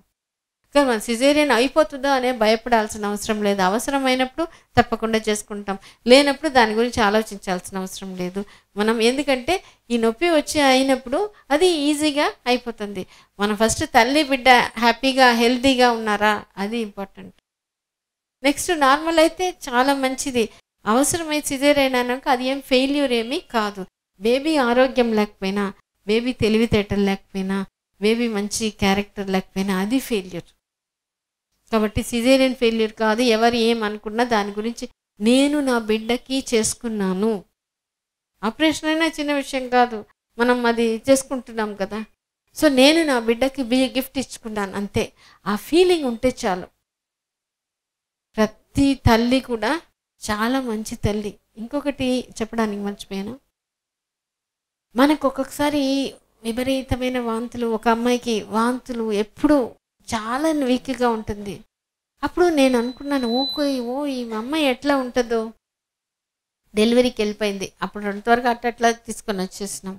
కానీ మన సిజేరియన్ అయిపోతుందో అనే భయపడాల్సిన అవసరం లేదు. అవసరమైనప్పుడు తప్పకుండా చేసుకుంటాం, లేనప్పుడు దాని గురించి ఆలోచించాల్సిన అవసరం లేదు మనం. ఎందుకంటే ఈ నొప్పి వచ్చి అయినప్పుడు అది ఈజీగా అయిపోతుంది. మనం ఫస్ట్ తల్లి బిడ్డ హ్యాపీగా హెల్తీగా ఉన్నారా, అది ఇంపార్టెంట్. నెక్స్ట్ నార్మల్ అయితే చాలా మంచిది. అవసరమైతే సిజేరియన్ అయినాక అది ఏం ఫెయిల్యూర్ ఏమీ కాదు. బేబీ ఆరోగ్యం లేకపోయినా, బేబీ తెలివితేటలు లేకపోయినా, బేబీ మంచి క్యారెక్టర్ లేకపోయినా అది ఫెయిల్యూర్. కాబట్టి సిజేరియన్ ఫెయిల్యూర్ కాదు. ఎవరు ఏమనుకున్నా దాని గురించి నేను నా బిడ్డకి చేసుకున్నాను. ఆపరేషన్ అయినా చిన్న విషయం కాదు, మనం అది చేసుకుంటున్నాం కదా. సో నేను నా బిడ్డకి గిఫ్ట్ ఇచ్చుకున్నాను అంతే, ఆ ఫీలింగ్ ఉంటే చాలు. ప్రతి తల్లి కూడా చాలా మంచి తల్లి. ఇంకొకటి చెప్పడానికి మర్చిపోయాను, మనకు ఒక్కొక్కసారి విపరీతమైన వాంతులు, ఒక అమ్మాయికి వాంతులు ఎప్పుడు చాలా వీక్గా ఉంటుంది. అప్పుడు నేను అనుకున్నాను, ఈ అమ్మాయి ఎట్లా ఉంటుందో. డెలివరీకి వెళ్ళిపోయింది, అప్పుడు త్వరగా అట్లా తీసుకొని వచ్చేసినాం.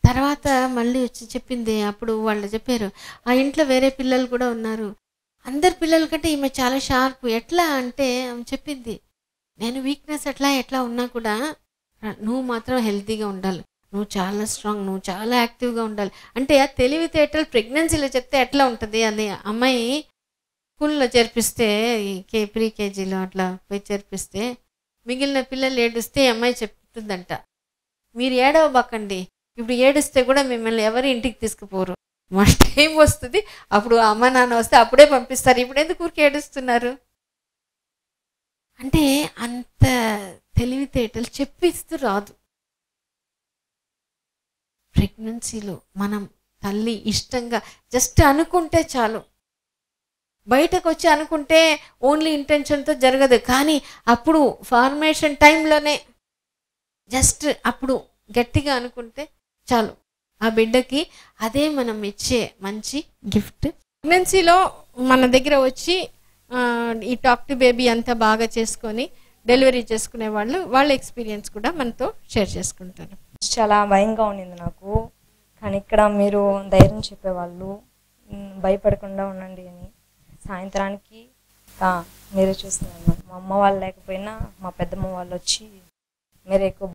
తర్వాత మళ్ళీ వచ్చి చెప్పింది, అప్పుడు వాళ్ళు చెప్పారు ఆ ఇంట్లో వేరే పిల్లలు కూడా ఉన్నారు, అందరి పిల్లల కంటే ఈమె చాలా షార్ప్. ఎట్లా అంటే ఆమె చెప్పింది, నేను వీక్నెస్ ఎట్లా ఉన్నా కూడా నువ్వు మాత్రం హెల్తీగా ఉండాలి, నువ్వు చాలా స్ట్రాంగ్, నువ్వు చాలా యాక్టివ్గా ఉండాలి అంటే ఆ తెలివితేటలు ప్రెగ్నెన్సీలో చెప్తే ఎట్లా ఉంటుంది అని అమ్మాయి స్కూల్లో చేర్పిస్తే ప్రీ కేజీలో అట్లా పోయి చేర్పిస్తే మిగిలిన పిల్లలు ఏడుస్తే అమ్మాయి చెప్తుందంట, మీరు ఏడవబాకండి, ఇప్పుడు ఏడుస్తే కూడా మిమ్మల్ని ఎవరు ఇంటికి తీసుకుపోరు, మా టైం వస్తుంది అప్పుడు అమ్మ నాన్న వస్తే అప్పుడే పంపిస్తారు, ఇప్పుడు ఎందుకు ఊరికి ఏడుస్తున్నారు అంటే అంత తెలివితేటలు చెప్పిస్తూ రాదు. ప్రెగ్నెన్సీలో మనం తల్లి ఇష్టంగా జస్ట్ అనుకుంటే చాలు, బయటకు వచ్చి అనుకుంటే ఓన్లీ ఇంటెన్షన్తో జరగదు, కానీ అప్పుడు ఫార్మేషన్ టైంలోనే జస్ట్ అప్పుడు గట్టిగా అనుకుంటే చాలు ఆ బిడ్డకి అదే మనం ఇచ్చే మంచి గిఫ్ట్. ప్రెగ్నెన్సీలో మన దగ్గర వచ్చి ఈ టాక్ టు బేబీ అంతా బాగా చేసుకొని డెలివరీ చేసుకునే వాళ్ళ ఎక్స్పీరియన్స్ కూడా మనతో షేర్ చేసుకుంటారు.
చాలా భయంగా ఉండింది నాకు, కానీ ఇక్కడ మీరు ధైర్యం చెప్పేవాళ్ళు, భయపడకుండా ఉండండి అని. సాయంత్రానికి మీరే చూస్తున్నారు, మా అమ్మ వాళ్ళు లేకపోయినా మా పెద్దమ్మ వాళ్ళు వచ్చి మీరే ఎక్కువ